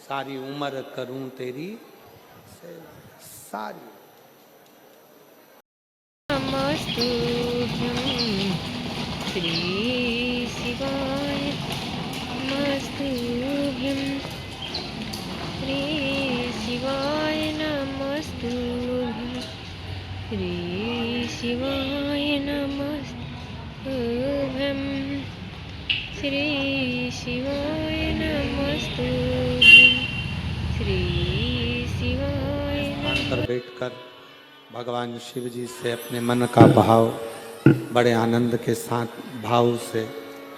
सारी उम्र करूं तेरी सेवा सारी। नमस्तुभ्यं श्री शिवाय, नमस्तुभ्यं श्री शिवाय, नमस्तुभ्यं श्री शिवाय, नमस्तुभ्यं श्री शिवाय, नमस्तुभ्यं श्री शिवाय। पर बैठकर भगवान शिव जी से अपने मन का भाव बड़े आनंद के साथ, भाव से,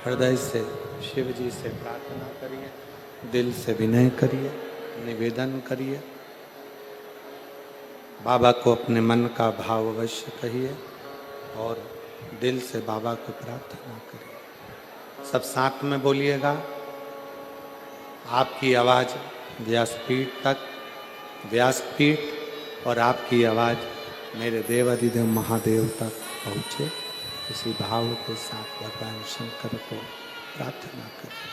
हृदय से शिव जी से प्रार्थना करिए, दिल से विनय करिए, निवेदन करिए। बाबा को अपने मन का भाव अवश्य कहिए और दिल से बाबा को प्रार्थना करिए। सब साथ में बोलिएगा। आपकी आवाज़ व्यासपीठ तक, व्यासपीठ और आपकी आवाज़ मेरे देवाधिदेव महादेव तक पहुँचे, इसी भाव के साथ भगवान शंकर को प्रार्थना करें।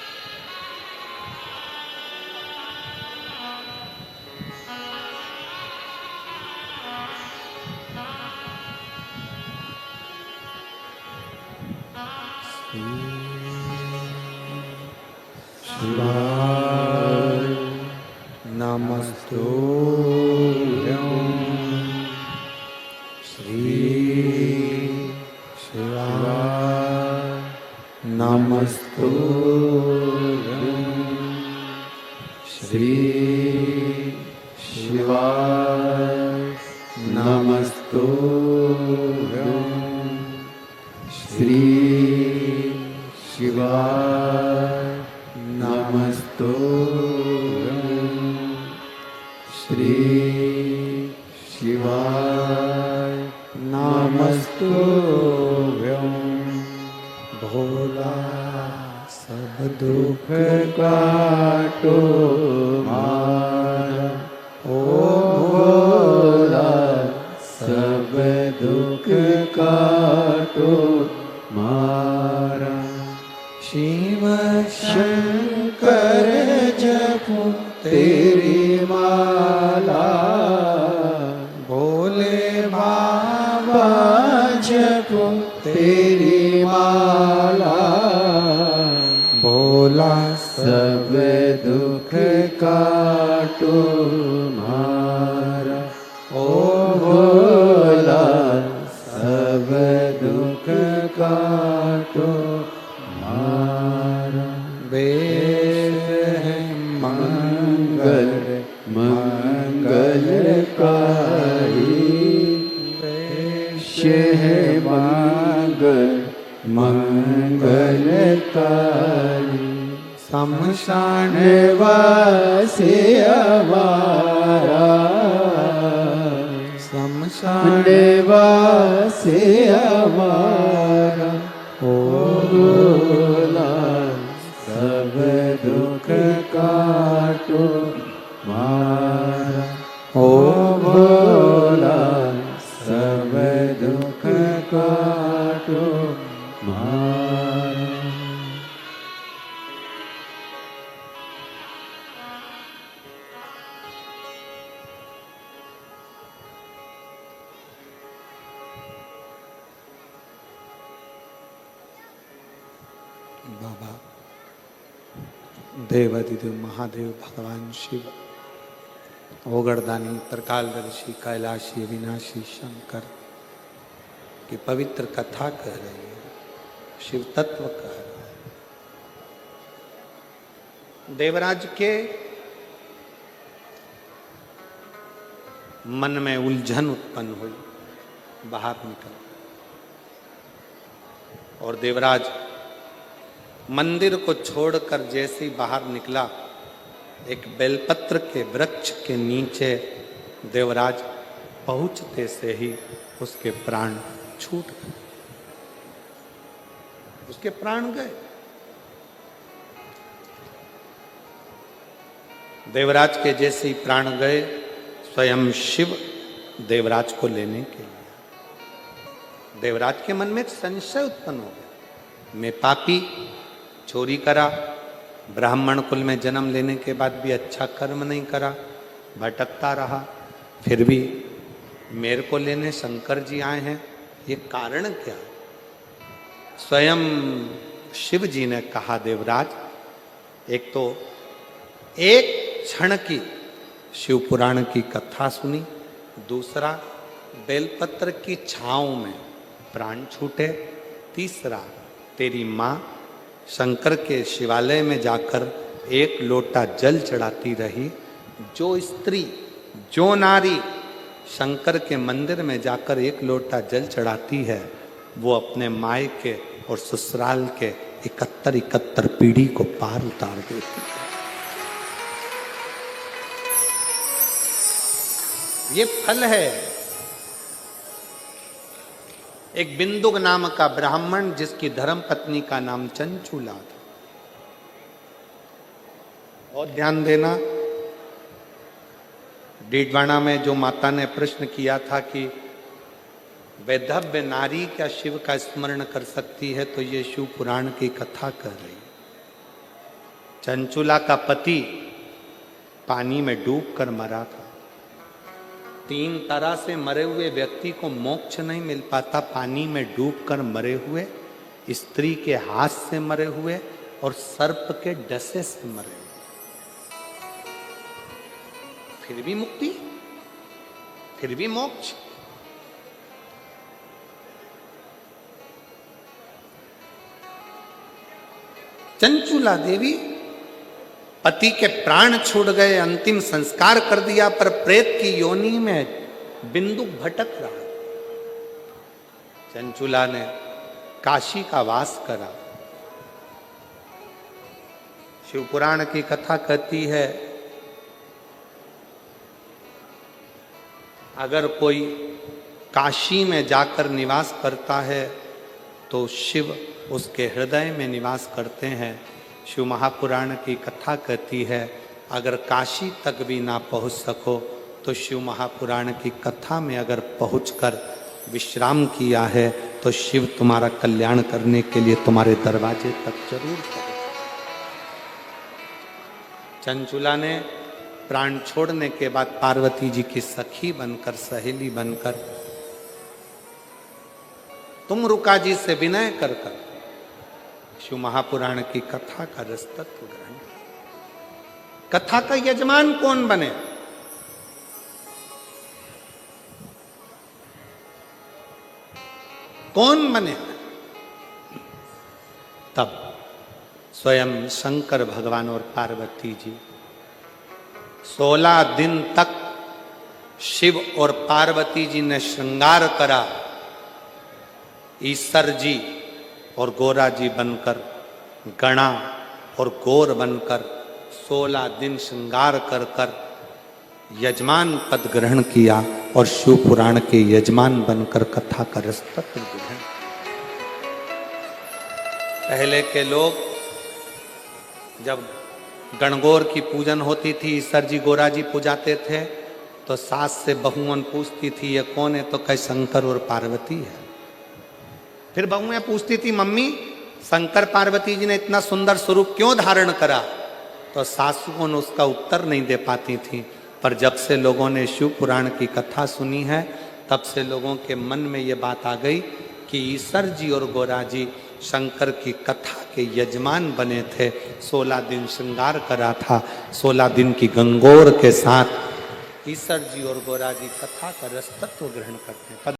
शिवाय नमस्तुभ्यं शिवाय नमस्तुभ्यं श्री शिवाय नमस्तुभ्यं श्री शिवाय नमस्तुभ्यं श्री शिवाय नमस्तुभ्यं भोला सब दुख काटो मारा ओ भोला सब दुख काटो मारा शिव शंकर जपो तेरी माला भोले बाबा जपो तेरी माला भोला सब दुख काटो मारा ओ भोला सब दुख काटो मारा वेद है मंगल मंगलकारी वेश्य है मंगल मंगलकारी शमशान वासी हमारा शमशान वासी हमारा ओ भोला सब दुख काटो मारा ओ भोला सब दुख काटो मारा। बाबा देवाधिदेव महादेव भगवान शिव ओगरदानी त्रिकालदर्शी कैलाशी विनाशी शंकर की पवित्र कथा कह रही है, शिव तत्व कह रहा है। देवराज के मन में उलझन उत्पन्न हुई, बाहर निकल और देवराज मंदिर को छोड़कर जैसे ही बाहर निकला, एक बेलपत्र के वृक्ष के नीचे देवराज पहुंचते से ही उसके प्राण छूट गए, उसके प्राण गए। देवराज के जैसे ही प्राण गए, स्वयं शिव देवराज को लेने के लिए। देवराज के मन में एक संशय उत्पन्न हो गया, मैं पापी, चोरी करा, ब्राह्मण कुल में जन्म लेने के बाद भी अच्छा कर्म नहीं करा, भटकता रहा, फिर भी मेरे को लेने शंकर जी आए हैं, ये कारण क्या? स्वयं शिव जी ने कहा, देवराज एक तो एक क्षण की शिव पुराण की कथा सुनी, दूसरा बेलपत्र की छांव में प्राण छूटे, तीसरा तेरी माँ शंकर के शिवालय में जाकर एक लोटा जल चढ़ाती रही। जो स्त्री, जो नारी शंकर के मंदिर में जाकर एक लोटा जल चढ़ाती है, वो अपने मायके और ससुराल के 71 पीढ़ी को पार उतार देती है। ये फल है। एक बिंदुक नाम का ब्राह्मण, जिसकी धर्म पत्नी का नाम चंचूला था। और ध्यान देना, डीडवाना में जो माता ने प्रश्न किया था कि वैधव्य नारी क्या शिव का स्मरण कर सकती है, तो ये शिव पुराण की कथा कह रही। चंचूला का पति पानी में डूबकर मरा था। 3 तरह से मरे हुए व्यक्ति को मोक्ष नहीं मिल पाता, पानी में डूबकर मरे हुए, स्त्री के हाथ से मरे हुए और सर्प के डसे से मरे हुए। फिर भी मुक्ति, फिर भी मोक्ष। चंचुला देवी पति के प्राण छूट गए, अंतिम संस्कार कर दिया, पर प्रेत की योनि में बिंदु भटक रहा। चंचुला ने काशी का वास करा। शिव पुराण की कथा कहती है, अगर कोई काशी में जाकर निवास करता है तो शिव उसके हृदय में निवास करते हैं। शिव महापुराण की कथा कहती है, अगर काशी तक भी ना पहुंच सको तो शिव महापुराण की कथा में अगर पहुंचकर विश्राम किया है तो शिव तुम्हारा कल्याण करने के लिए तुम्हारे दरवाजे तक जरूर पहुंचे। चंचुला ने प्राण छोड़ने के बाद पार्वती जी की सखी बनकर, सहेली बनकर, तुम रुका जी से विनय कर शिव महापुराण की कथा का रस तत्व ग्रहण। कथा का यजमान कौन बने? कौन बने? तब स्वयं शंकर भगवान और पार्वती जी 16 दिन तक शिव और पार्वती जी ने श्रृंगार करा। ईश्वर जी और गोरा जी बनकर, गणा और गौर बनकर 16 दिन श्रृंगार कर कर यजमान पद ग्रहण किया और शिव पुराण के यजमान बनकर कथा का रस तत्व ग्रहण। पहले के लोग जब गणगौर की पूजन होती थी, ईश्वर जी गोरा जी पूजाते थे, तो सास से बहुओं पूछती थी ये कौन है, तो कहे शंकर और पार्वती है। फिर बहुएं पूछती थी मम्मी शंकर पार्वती जी ने इतना सुंदर स्वरूप क्यों धारण करा, तो सासुओं ने उसका उत्तर नहीं दे पाती थी। पर जब से लोगों ने शिव पुराण की कथा सुनी है, तब से लोगों के मन में ये बात आ गई कि ईश्वर जी और गोरा जी शंकर की कथा के यजमान बने थे। 16 दिन श्रृंगार करा था, 16 दिन की गंगोर के साथ ईश्वर जी और गोरा जी कथा का रस तत्व ग्रहण करते हैं।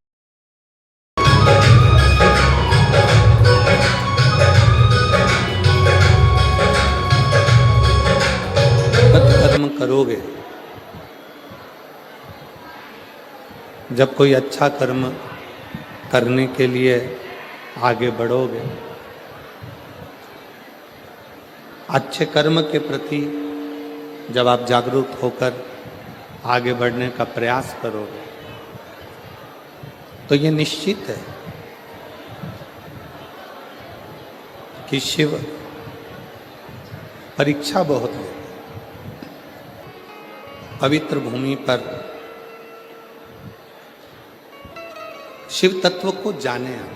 कर्म करोगे, जब कोई अच्छा कर्म करने के लिए आगे बढ़ोगे, अच्छे कर्म के प्रति जब आप जागरूक होकर आगे बढ़ने का प्रयास करोगे, तो ये निश्चित है कि शिव परीक्षा बहुत लेते। पवित्र भूमि पर शिव तत्व को जाने आप।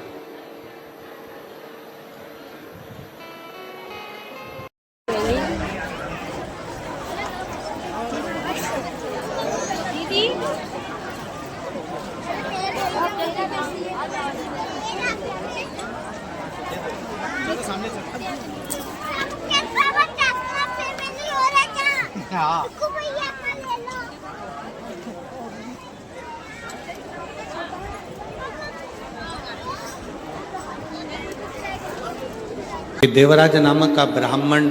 देवराज नामक का ब्राह्मण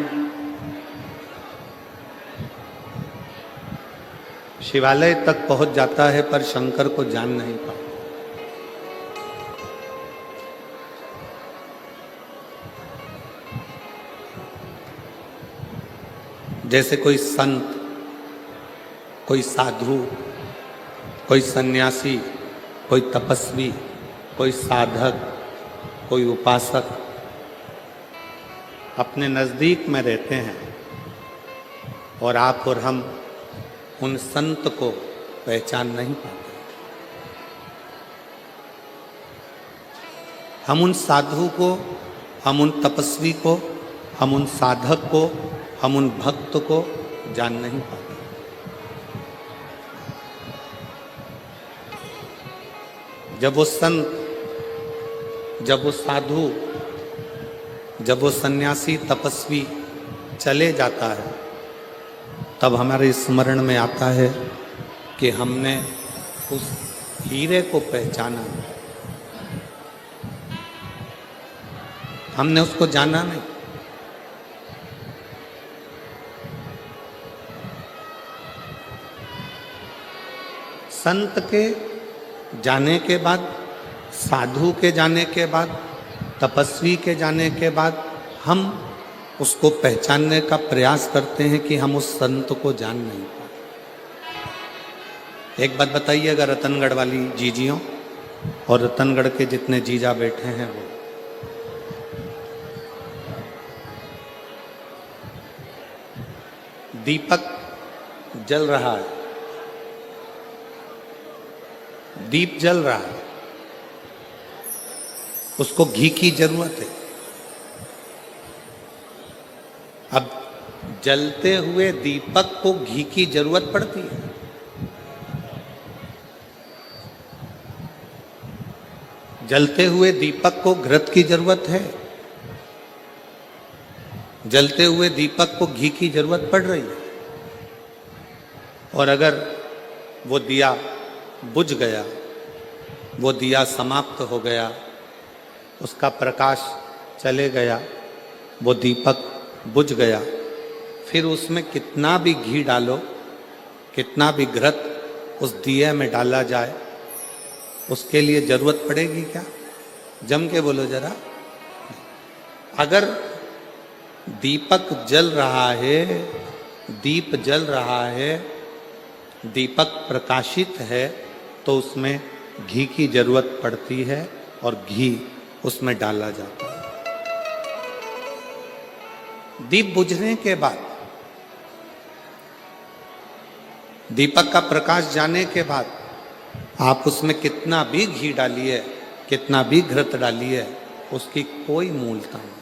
शिवालय तक पहुंच जाता है, पर शंकर को जान नहीं पाता। जैसे कोई संत, कोई साधु, कोई सन्यासी, कोई तपस्वी, कोई साधक, कोई उपासक अपने नज़दीक में रहते हैं, और आप और हम उन संत को पहचान नहीं पाते। हम उन साधु को, हम उन तपस्वी को, हम उन साधक को, हम उन भक्त को जान नहीं पाते। जब वो संत, जब वो साधु, जब वो सन्यासी तपस्वी चले जाता है, तब हमारे स्मरण में आता है कि हमने उस हीरे को पहचाना, हमने उसको जाना नहीं। संत के जाने के बाद, साधु के जाने के बाद, तपस्वी के जाने के बाद हम उसको पहचानने का प्रयास करते हैं कि हम उस संत को जान नहीं पाए। एक बात बताइएगा, रतनगढ़ वाली जीजियों और रतनगढ़ के जितने जीजा बैठे हैं वो, दीपक जल रहा है, दीप जल रहा है, उसको घी की जरूरत है। अब जलते हुए दीपक को घी की जरूरत पड़ती है। जलते हुए दीपक को घृत की जरूरत है। जलते हुए दीपक को घी की जरूरत पड़ रही है। और अगर वो दिया बुझ गया, वो दिया समाप्त हो गया, उसका प्रकाश चले गया, वो दीपक बुझ गया, फिर उसमें कितना भी घी डालो, कितना भी घृत उस दिए में डाला जाए, उसके लिए जरूरत पड़ेगी क्या? जम के बोलो जरा। अगर दीपक जल रहा है, दीप जल रहा है, दीपक प्रकाशित है, तो उसमें घी की जरूरत पड़ती है और घी उसमें डाला जाता है। दीप बुझने के बाद, दीपक का प्रकाश जाने के बाद आप उसमें कितना भी घी डालिए, कितना भी घृत डालिए, उसकी कोई मूलता नहीं,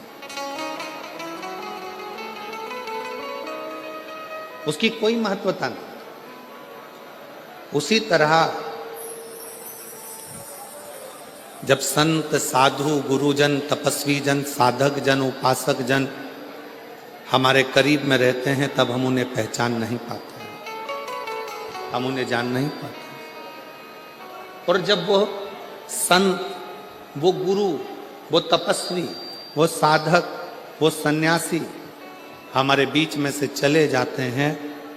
उसकी कोई महत्वता नहीं। उसी तरह जब संत, साधु, गुरुजन, तपस्वी जन, साधक जन, उपासक जन हमारे करीब में रहते हैं, तब हम उन्हें पहचान नहीं पाते हैं, हम उन्हें जान नहीं पाते। और जब वो संत, वो गुरु, वो तपस्वी, वो साधक, वो सन्यासी हमारे बीच में से चले जाते हैं,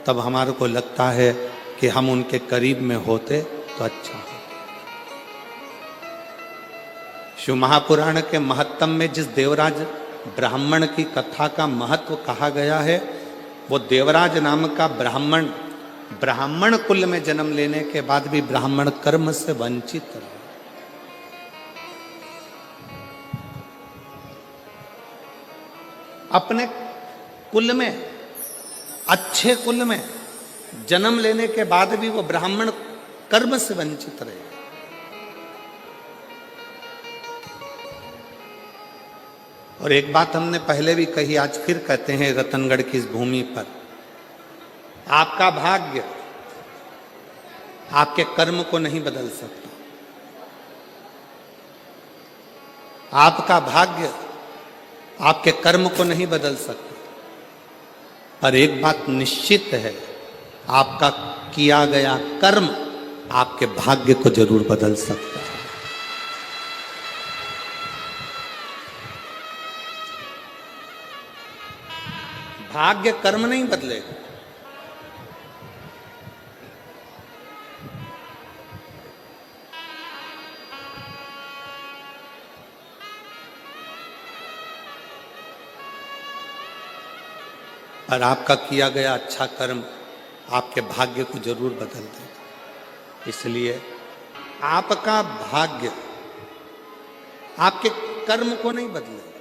तब हमारे को लगता है कि हम उनके करीब में होते तो अच्छा हो। शिव महापुराण के महत्तम में जिस देवराज ब्राह्मण की कथा का महत्व कहा गया है, वो देवराज नाम का ब्राह्मण, ब्राह्मण कुल में जन्म लेने के बाद भी ब्राह्मण कर्म से वंचित रहा। अपने कुल में, अच्छे कुल में जन्म लेने के बाद भी वो ब्राह्मण कर्म से वंचित रहे। और एक बात हमने पहले भी कही, आज फिर कहते हैं रतनगढ़ की इस भूमि पर, आपका भाग्य आपके कर्म को नहीं बदल सकता। आपका भाग्य आपके कर्म को नहीं बदल सकता। पर एक बात निश्चित है, आपका किया गया कर्म आपके भाग्य को जरूर बदल सकता है। भाग्य कर्म नहीं बदलेगा। और आपका किया गया अच्छा कर्म आपके भाग्य को जरूर बदल देगा। इसलिए आपका भाग्य आपके कर्म को नहीं बदलेगा।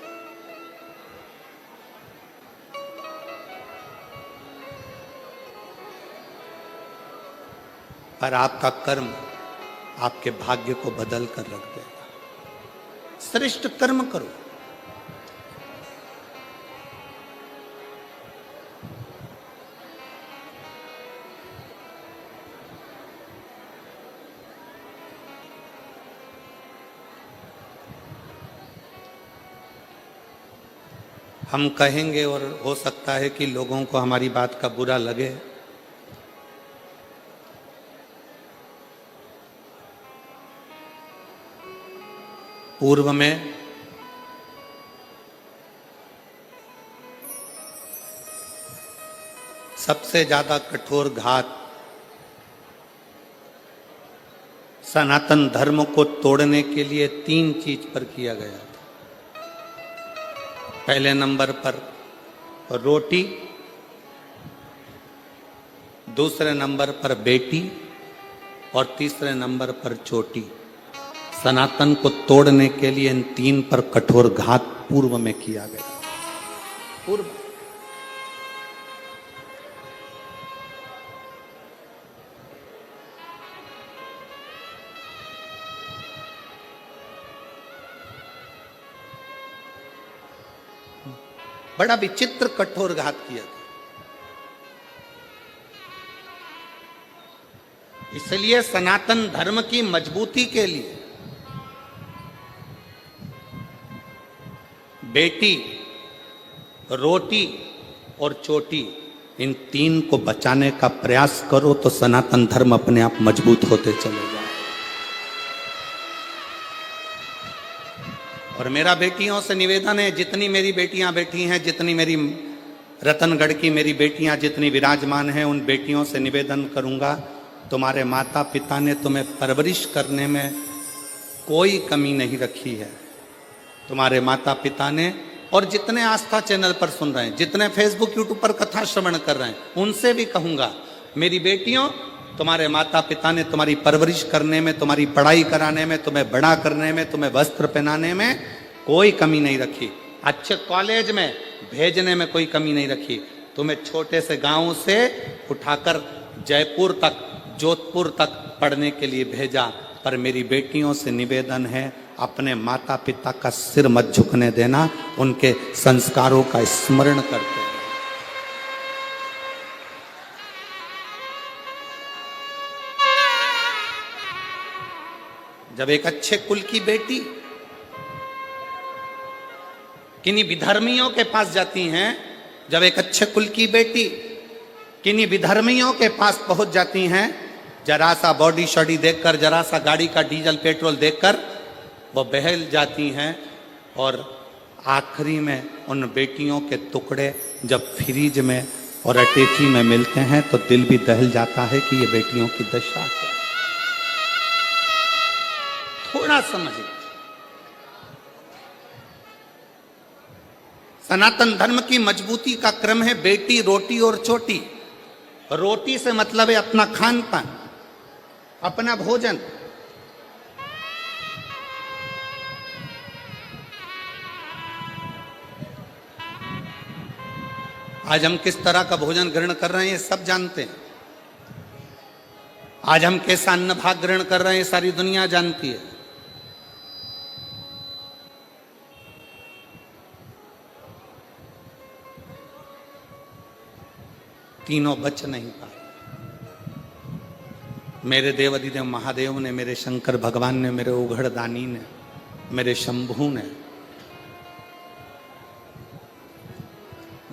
पर आपका कर्म आपके भाग्य को बदल कर रख देगा। श्रेष्ठ कर्म करो। हम कहेंगे और हो सकता है कि लोगों को हमारी बात का बुरा लगे, पूर्व में सबसे ज्यादा कठोर घात सनातन धर्म को तोड़ने के लिए 3 चीज पर किया गया था। पहले नंबर पर रोटी, दूसरे नंबर पर बेटी और तीसरे नंबर पर चोटी। सनातन को तोड़ने के लिए इन 3 पर कठोर घात पूर्व में किया गया। पूर्व बड़ा विचित्र कठोर घात किया था। इसलिए सनातन धर्म की मजबूती के लिए बेटी, रोटी और चोटी, इन 3 को बचाने का प्रयास करो तो सनातन धर्म अपने आप मजबूत होते चले जाए। और मेरा बेटियों से निवेदन है, जितनी मेरी बेटियां बैठी हैं, जितनी मेरी रतनगढ़ की मेरी बेटियां जितनी विराजमान हैं, उन बेटियों से निवेदन करूंगा, तुम्हारे माता पिता ने तुम्हें परवरिश करने में कोई कमी नहीं रखी है। तुम्हारे माता पिता ने, और जितने आस्था चैनल पर सुन रहे हैं, जितने फेसबुक यूट्यूब पर कथा श्रवण कर रहे हैं, उनसे भी कहूंगा, मेरी बेटियों, तुम्हारे माता पिता ने तुम्हारी परवरिश करने में, तुम्हारी पढ़ाई कराने में, तुम्हें बड़ा करने में, तुम्हें वस्त्र पहनाने में कोई कमी नहीं रखी। अच्छे कॉलेज में भेजने में कोई कमी नहीं रखी। तुम्हें छोटे से गांव से उठाकर जयपुर तक, जोधपुर तक पढ़ने के लिए भेजा। पर मेरी बेटियों से निवेदन है, अपने माता पिता का सिर मत झुकने देना, उनके संस्कारों का स्मरण करते हैं। जब एक अच्छे कुल की बेटी किन्हीं विधर्मियों के पास जाती हैं, जब एक अच्छे कुल की बेटी किन्हीं विधर्मियों के पास पहुंच जाती हैं, जरा सा बॉडी शॉडी देखकर, जरा सा गाड़ी का डीजल पेट्रोल देखकर वो बहल जाती हैं, और आखिरी में उन बेटियों के टुकड़े जब फ्रिज में और अटैची में मिलते हैं तो दिल भी दहल जाता है कि ये बेटियों की दशा है। थोड़ा समझिए, सनातन धर्म की मजबूती का क्रम है बेटी, रोटी और चोटी। रोटी से मतलब है अपना खान पान, अपना भोजन। आज हम किस तरह का भोजन ग्रहण कर रहे हैं ये सब जानते हैं। आज हम कैसा अन्न भाग ग्रहण कर रहे हैं सारी दुनिया जानती है। तीनों बच नहीं पाए। मेरे देव अधिदेव महादेव ने, मेरे शंकर भगवान ने, मेरे उघड़ दानी ने, मेरे शंभू ने,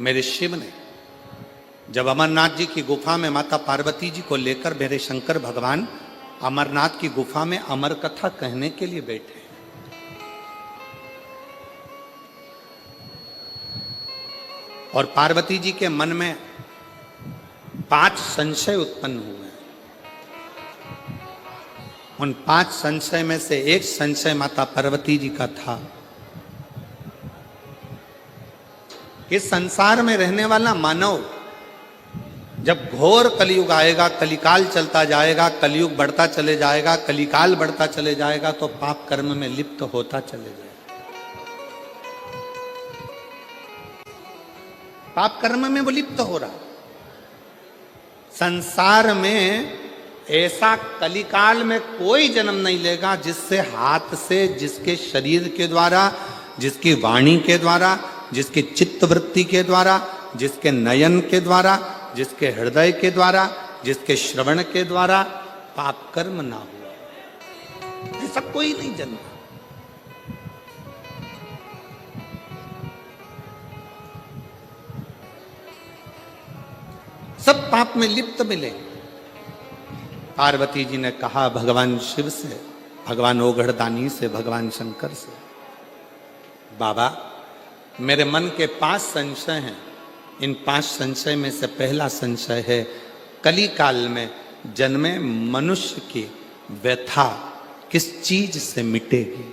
मेरे शिव ने, जब अमरनाथ जी की गुफा में माता पार्वती जी को लेकर मेरे शंकर भगवान अमरनाथ की गुफा में अमर कथा कहने के लिए बैठे, और पार्वती जी के मन में 5 संशय उत्पन्न हुए। उन 5 संशय में से एक संशय माता पार्वती जी का था, इस संसार में रहने वाला मानव जब घोर कलयुग आएगा, कलिकाल चलता जाएगा, कलयुग बढ़ता चले जाएगा, कलिकाल बढ़ता चले जाएगा, तो पाप कर्म में लिप्त होता चले जाएगा। पाप कर्म में वो लिप्त हो रहा। संसार में ऐसा कलिकाल में कोई जन्म नहीं लेगा जिससे हाथ से, जिसके शरीर के द्वारा, जिसकी वाणी के द्वारा, जिसकी चित्त वृत्ति के द्वारा, जिसके नयन के द्वारा, जिसके हृदय के द्वारा, जिसके श्रवण के द्वारा पाप कर्म ना हुआ। ऐसा कोई नहीं जन्मा। सब पाप में लिप्त मिले। पार्वती जी ने कहा भगवान शिव से, भगवान ओघड़दानी से, भगवान शंकर से, बाबा मेरे मन के 5 संशय हैं। इन 5 संशय में से पहला संशय है, कली काल में जन्मे मनुष्य की व्यथा किस चीज से मिटेगी?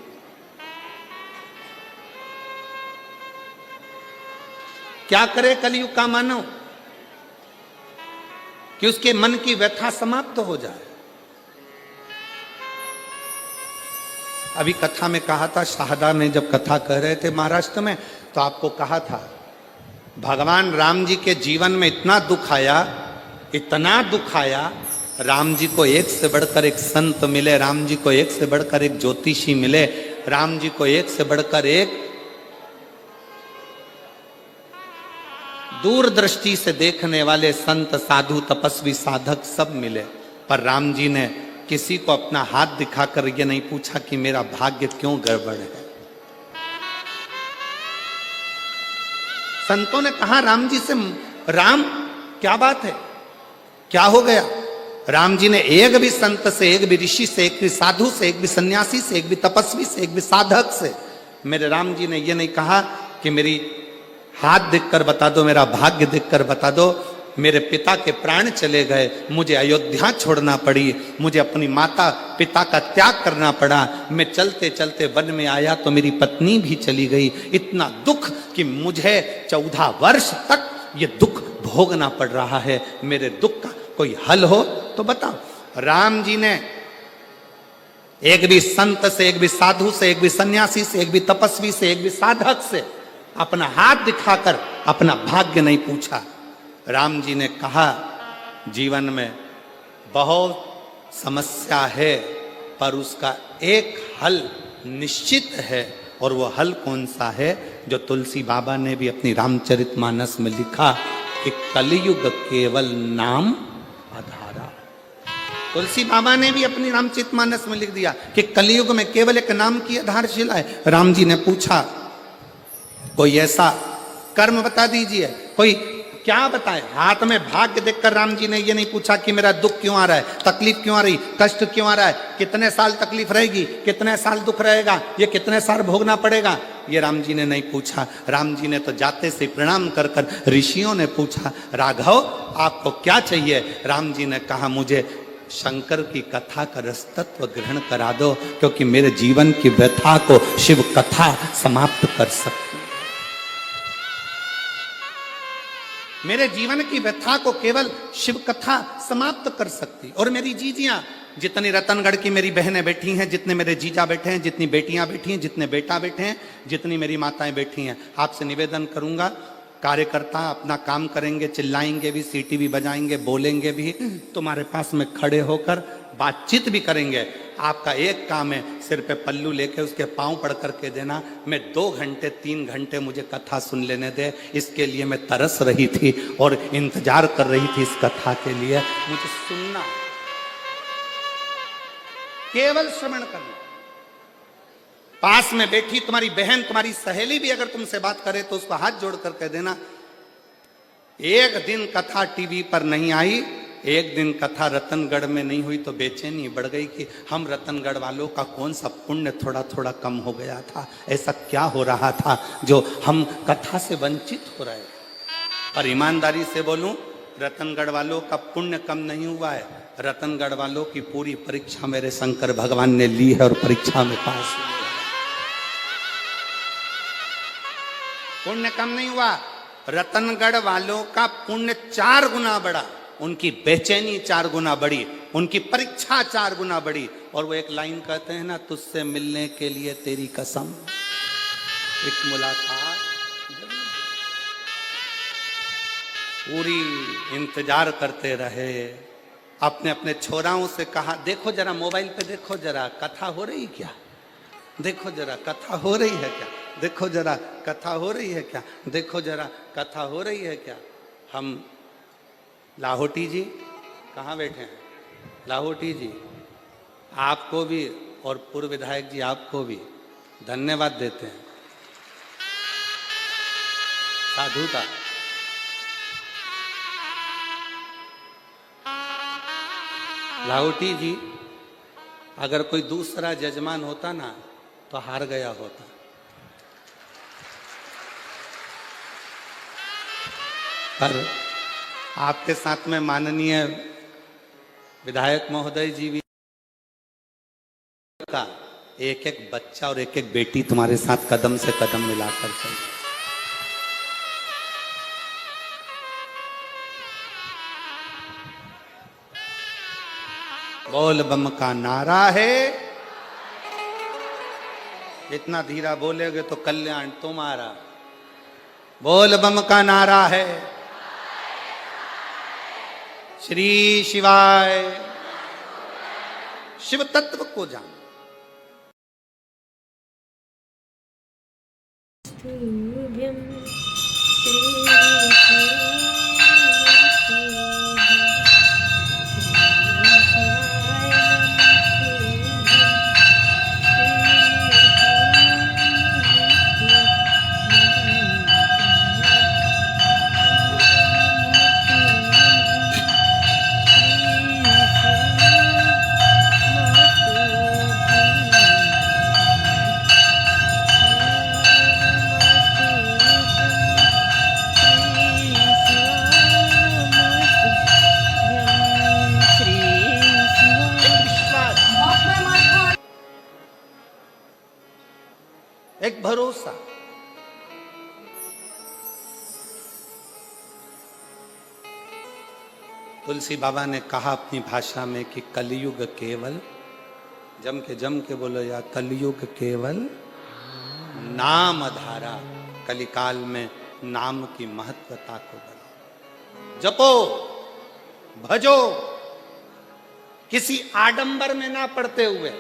क्या करे कलयुग का मानव कि उसके मन की व्यथा समाप्त हो जाए? अभी कथा में कहा था, शारदा ने जब कथा कह रहे थे महाराष्ट्र में, तो आपको कहा था भगवान राम जी के जीवन में इतना दुख आया, इतना दुख आया, राम जी को एक से बढ़कर एक संत मिले, राम जी को एक से बढ़कर एक ज्योतिषी मिले, राम जी को एक से बढ़कर एक दूरदृष्टि से देखने वाले संत, साधु, तपस्वी, साधक सब मिले, पर राम जी ने किसी को अपना हाथ दिखाकर ये नहीं पूछा कि मेरा भाग्य क्यों गड़बड़ है। संतों ने कहा राम जी से, राम क्या बात है, क्या हो गया? राम जी ने एक भी संत से, एक भी ऋषि से, एक भी साधु से, एक भी सन्यासी से, एक भी तपस्वी से, एक भी साधक से, मेरे राम जी ने ये नहीं कहा कि मेरी हाथ देखकर बता दो, मेरा भाग्य देखकर बता दो, मेरे पिता के प्राण चले गए, मुझे अयोध्या छोड़ना पड़ी, मुझे अपनी माता पिता का त्याग करना पड़ा, मैं चलते चलते वन में आया तो मेरी पत्नी भी चली गई, इतना दुख कि मुझे 14 वर्ष तक ये दुख भोगना पड़ रहा है, मेरे दुख का कोई हल हो तो बताओ। राम जी ने एक भी संत से, एक भी साधु से, एक भी सन्यासी से, एक भी तपस्वी से, एक भी साधक से अपना हाथ दिखाकर अपना भाग्य नहीं पूछा। राम जी ने कहा जीवन में बहुत समस्या है, पर उसका एक हल निश्चित है, और वो हल कौन सा है? जो तुलसी बाबा ने भी अपनी रामचरितमानस में लिखा कि कलयुग केवल नाम आधारा। तुलसी बाबा ने भी अपनी रामचरितमानस में लिख दिया कि कलयुग में केवल एक नाम की आधारशिला है। राम जी ने पूछा कोई ऐसा कर्म बता दीजिए, कोई क्या बताए? हाथ में भाग्य देखकर राम जी ने ये नहीं पूछा कि मेरा दुख क्यों आ रहा है, तकलीफ क्यों आ रही, कष्ट क्यों आ रहा है, कितने साल तकलीफ रहेगी, कितने साल दुख रहेगा, ये कितने साल भोगना पड़ेगा, ये राम जी ने नहीं पूछा। राम जी ने तो जाते से प्रणाम कर कर ऋषियों ने पूछा, राघव आपको क्या चाहिए? राम जी ने कहा मुझे शंकर की कथा का रसतत्व ग्रहण करा दो, क्योंकि मेरे जीवन की व्यथा को शिव कथा समाप्त कर सकती, मेरे जीवन की व्यथा को केवल शिव कथा समाप्त कर सकती। और मेरी जीजियां, जितनी रतनगढ़ की मेरी बहनें बैठी हैं, जितने मेरे जीजा बैठे हैं, जितनी बेटियां बैठी हैं, जितने बेटा बैठे हैं, जितनी मेरी माताएं बैठी हैं, आपसे निवेदन करूंगा, कार्यकर्ता अपना काम करेंगे, चिल्लाएंगे भी, सीटी भी बजाएंगे, बोलेंगे भी, तुम्हारे पास में खड़े होकर बातचीत भी करेंगे। आपका एक काम है, सिर पे पल्लू लेके उसके पांव पड़ करके देना। मैं 2 घंटे 3 घंटे मुझे कथा सुन लेने दे, इसके लिए मैं तरस रही थी और इंतजार कर रही थी इस कथा के लिए। मुझे सुनना, केवल श्रवण करना। पास में बैठी तुम्हारी बहन, तुम्हारी सहेली भी अगर तुमसे बात करे तो उसको हाथ जोड़ कर कह देना, एक दिन कथा टीवी पर नहीं आई, एक दिन कथा रतनगढ़ में नहीं हुई तो बेचैनी बढ़ गई कि हम रतनगढ़ वालों का कौन सा पुण्य थोड़ा थोड़ा कम हो गया था, ऐसा क्या हो रहा था जो हम कथा से वंचित हो रहे। पर ईमानदारी से बोलूं, रतनगढ़ वालों का पुण्य कम नहीं हुआ है, रतनगढ़ वालों की पूरी परीक्षा मेरे शंकर भगवान ने ली है और परीक्षा में पास हुई। पुण्य कम नहीं हुआ, रतनगढ़ वालों का पुण्य 4 गुना बढ़ा, उनकी बेचैनी 4 गुना बढ़ी, उनकी परीक्षा 4 गुना बढ़ी। और वो एक लाइन कहते हैं ना, तुझसे मिलने के लिए तेरी कसम, एक मुलाकात, पूरी इंतजार करते रहे। अपने अपने छोराओं से कहा, देखो जरा मोबाइल पे, देखो जरा कथा हो रही क्या, देखो जरा कथा हो रही है क्या, देखो जरा कथा हो रही है क्या, देखो जरा कथा हो रही है क्या। हम लाहौटी जी कहाँ बैठे हैं? लाहौटी जी आपको भी और पूर्व विधायक जी आपको भी धन्यवाद देते हैं, साधुता। लाहौटी जी, अगर कोई दूसरा जजमान होता ना तो हार गया होता। पर आपके साथ में माननीय विधायक महोदय जी भी एक एक बच्चा और एक एक बेटी तुम्हारे साथ कदम से कदम मिलाकर चल। बोल बम का नारा है, इतना धीरा बोलेगे तो कल्याण तुम्हारा। बोल बम का नारा है, श्री शिवाय। शिव तत्व को जान। तुभ्यं श्री एक भरोसा। तुलसी बाबा ने कहा अपनी भाषा में कि कलयुग केवल, जम के बोलो या कलयुग केवल नाम धारा। कलिकाल में नाम की महत्वता को बढ़ाओ, जपो भजो, किसी आडंबर में ना पड़ते हुए,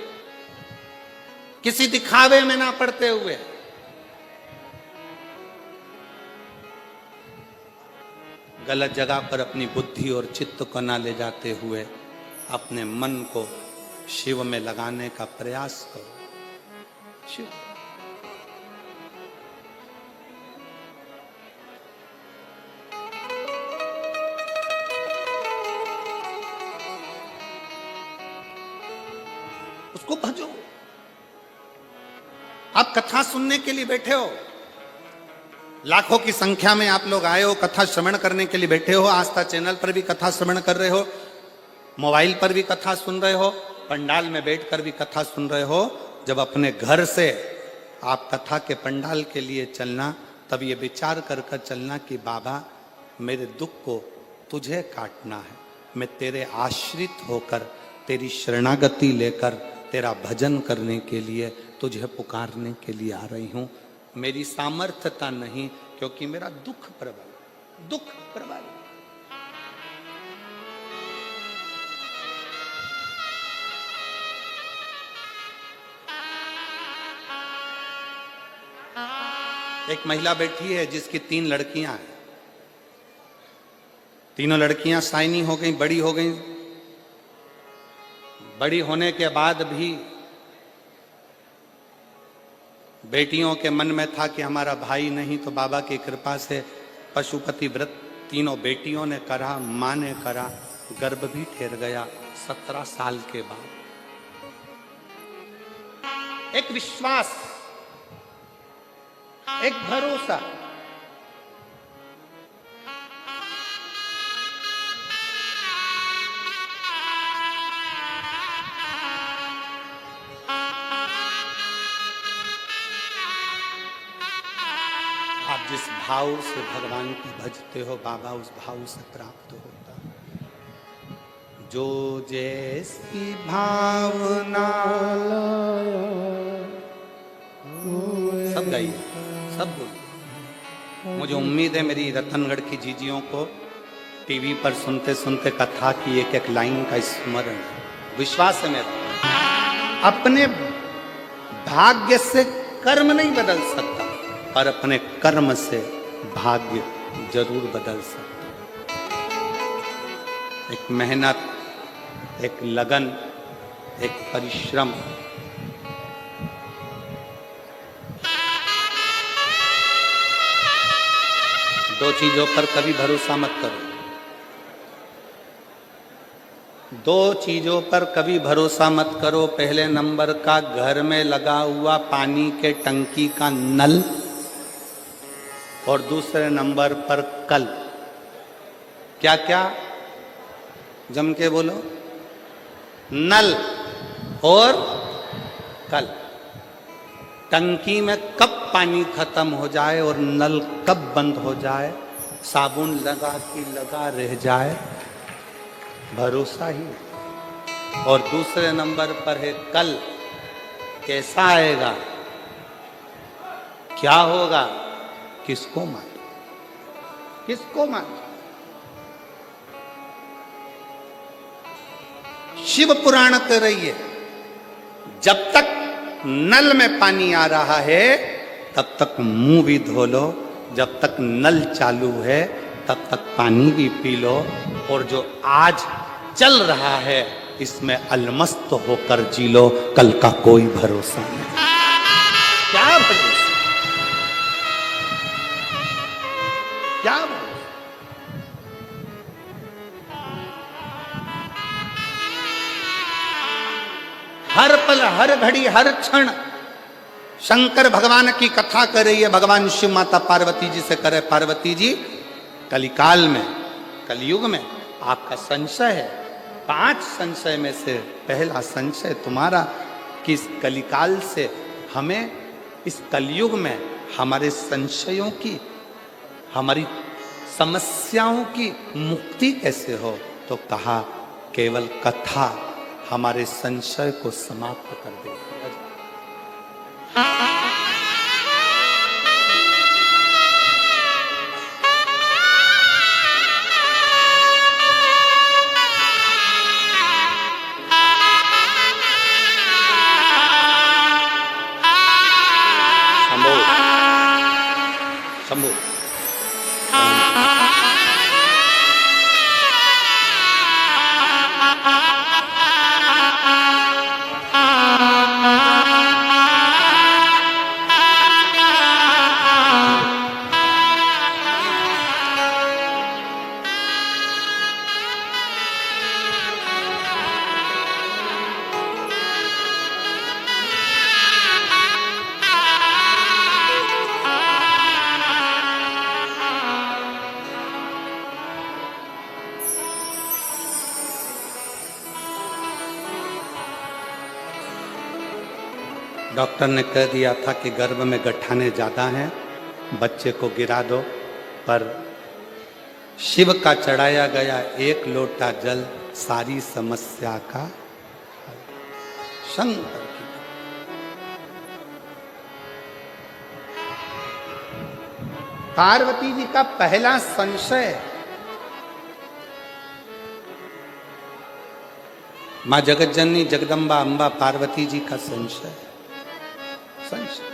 किसी दिखावे में ना पड़ते हुए। गलत जगह पर अपनी बुद्धि और चित्त को ना ले जाते हुए अपने मन को शिव में लगाने का प्रयास करो। शिव उसको भजो। आप कथा सुनने के लिए बैठे हो, लाखों की संख्या में आप लोग आए हो, कथा श्रवण करने के लिए बैठे हो। आस्था चैनल पर भी कथा श्रवण कर रहे हो, मोबाइल पर भी कथा सुन रहे हो, पंडाल में बैठकर भी कथा सुन रहे हो। जब अपने घर से आप कथा के पंडाल के लिए चलना, तब ये विचार कर कर चलना कि बाबा मेरे दुख को तुझे काटना है। मैं तेरे आश्रित होकर, तेरी शरणागति लेकर, तेरा भजन करने के लिए, तुझे पुकारने के लिए आ रही हूं। मेरी सामर्थ्यता नहीं, क्योंकि मेरा दुख प्रबल, दुख प्रबल। एक महिला बैठी है जिसकी 3 लड़कियां हैं। तीनों लड़कियां साइनी हो गई, बड़ी हो गई। बड़ी होने के बाद भी बेटियों के मन में था कि हमारा भाई नहीं, तो बाबा की कृपा से पशुपति व्रत तीनों बेटियों ने करा, मां ने करा, गर्भ भी ठहर गया 17 साल के बाद। एक विश्वास, एक भरोसा। आप जिस भाव से भगवान को भजते हो, बाबा उस भाव से प्राप्त होता। जो जैसी भावना, सब गाइए, सब बोलिए। मुझे उम्मीद है मेरी रतनगढ़ की जीजियों को टीवी पर सुनते सुनते कथा की एक एक लाइन का स्मरण, विश्वास है मेरा। अपने भाग्य से कर्म नहीं बदल सकता, पर अपने कर्म से भाग्य जरूर बदल सकता। एक मेहनत, एक लगन, एक परिश्रम, दो चीजों पर कभी भरोसा मत करो। दो चीजों पर कभी भरोसा मत करो। पहले नंबर का घर में लगा हुआ पानी के टंकी का नल, और दूसरे नंबर पर कल। क्या क्या? जम के बोलो। नल और कल। टंकी में कब पानी खत्म हो जाए और नल कब बंद हो जाए, साबुन लगा कि लगा रह जाए, भरोसा ही। और दूसरे नंबर पर है कल कैसा आएगा, क्या होगा, किसको मालूम, किसको मालूम। शिव पुराण कह रही है जब तक नल में पानी आ रहा है तब तक मुंह भी धो लो, जब तक नल चालू है तब तक पानी भी पी लो, और जो आज चल रहा है इसमें अलमस्त होकर जी लो, कल का कोई भरोसा नहीं। क्या भरोसा, क्या भरोसा। हर पल हर घड़ी हर क्षण शंकर भगवान की कथा कर रही है, भगवान शिव माता पार्वती जी से करे, पार्वती जी कलिकाल में, कलयुग में आपका संशय है, 5 संशय में से पहला संशय तुम्हारा कि इस कलिकाल से हमें, इस कलयुग में हमारे संशयों की, हमारी समस्याओं की मुक्ति कैसे हो। तो कहा केवल कथा हमारे संशय को समाप्त कर देगी। शंभो शंभो डॉक्टर ने कह दिया था कि गर्भ में गठाने ज़्यादा हैं, बच्चे को गिरा दो, पर शिव का चढ़ाया गया 1 लोटा जल सारी समस्या का हल। शंकर की पार्वती जी का पहला संशय, मां जगत जननी जगदम्बा अंबा पार्वती जी का संशय, संशय।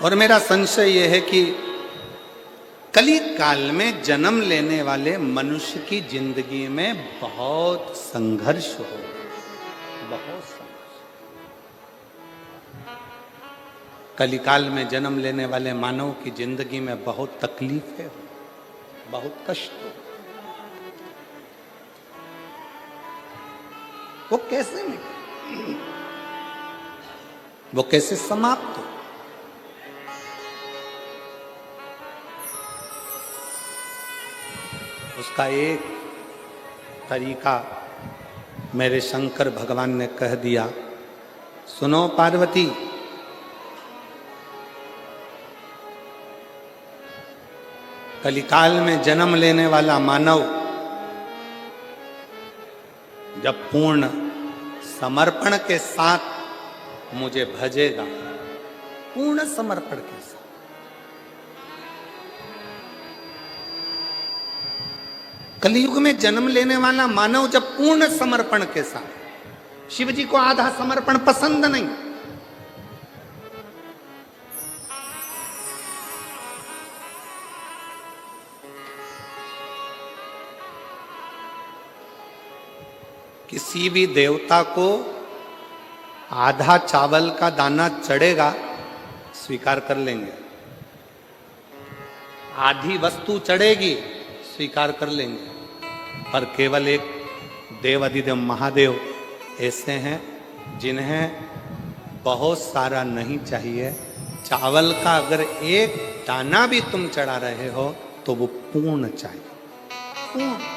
और मेरा संशय यह है कि कली काल में जन्म लेने वाले मनुष्य की जिंदगी में बहुत संघर्ष हो, बहुत संघर्ष। कलिकाल में जन्म लेने वाले मानव की जिंदगी में बहुत तकलीफ है, बहुत कष्ट हो। वो कैसे मिले, वो कैसे समाप्त हो। उसका एक तरीका मेरे शंकर भगवान ने कह दिया, सुनो पार्वती, कलिकाल में जन्म लेने वाला मानव जब पूर्ण समर्पण के साथ मुझे भजेगा, पूर्ण समर्पण के साथ, कलियुग में जन्म लेने वाला मानव जब पूर्ण समर्पण के साथ, शिव जी को आधा समर्पण पसंद नहीं, किसी भी देवता को आधा चावल का दाना चढ़ेगा स्वीकार कर लेंगे, आधी वस्तु चढ़ेगी स्वीकार कर लेंगे, पर केवल एक देवाधिदेव महादेव ऐसे हैं जिन्हें बहुत सारा नहीं चाहिए। चावल का अगर एक दाना भी तुम चढ़ा रहे हो तो वो पूर्ण चाहिए, અહીંયા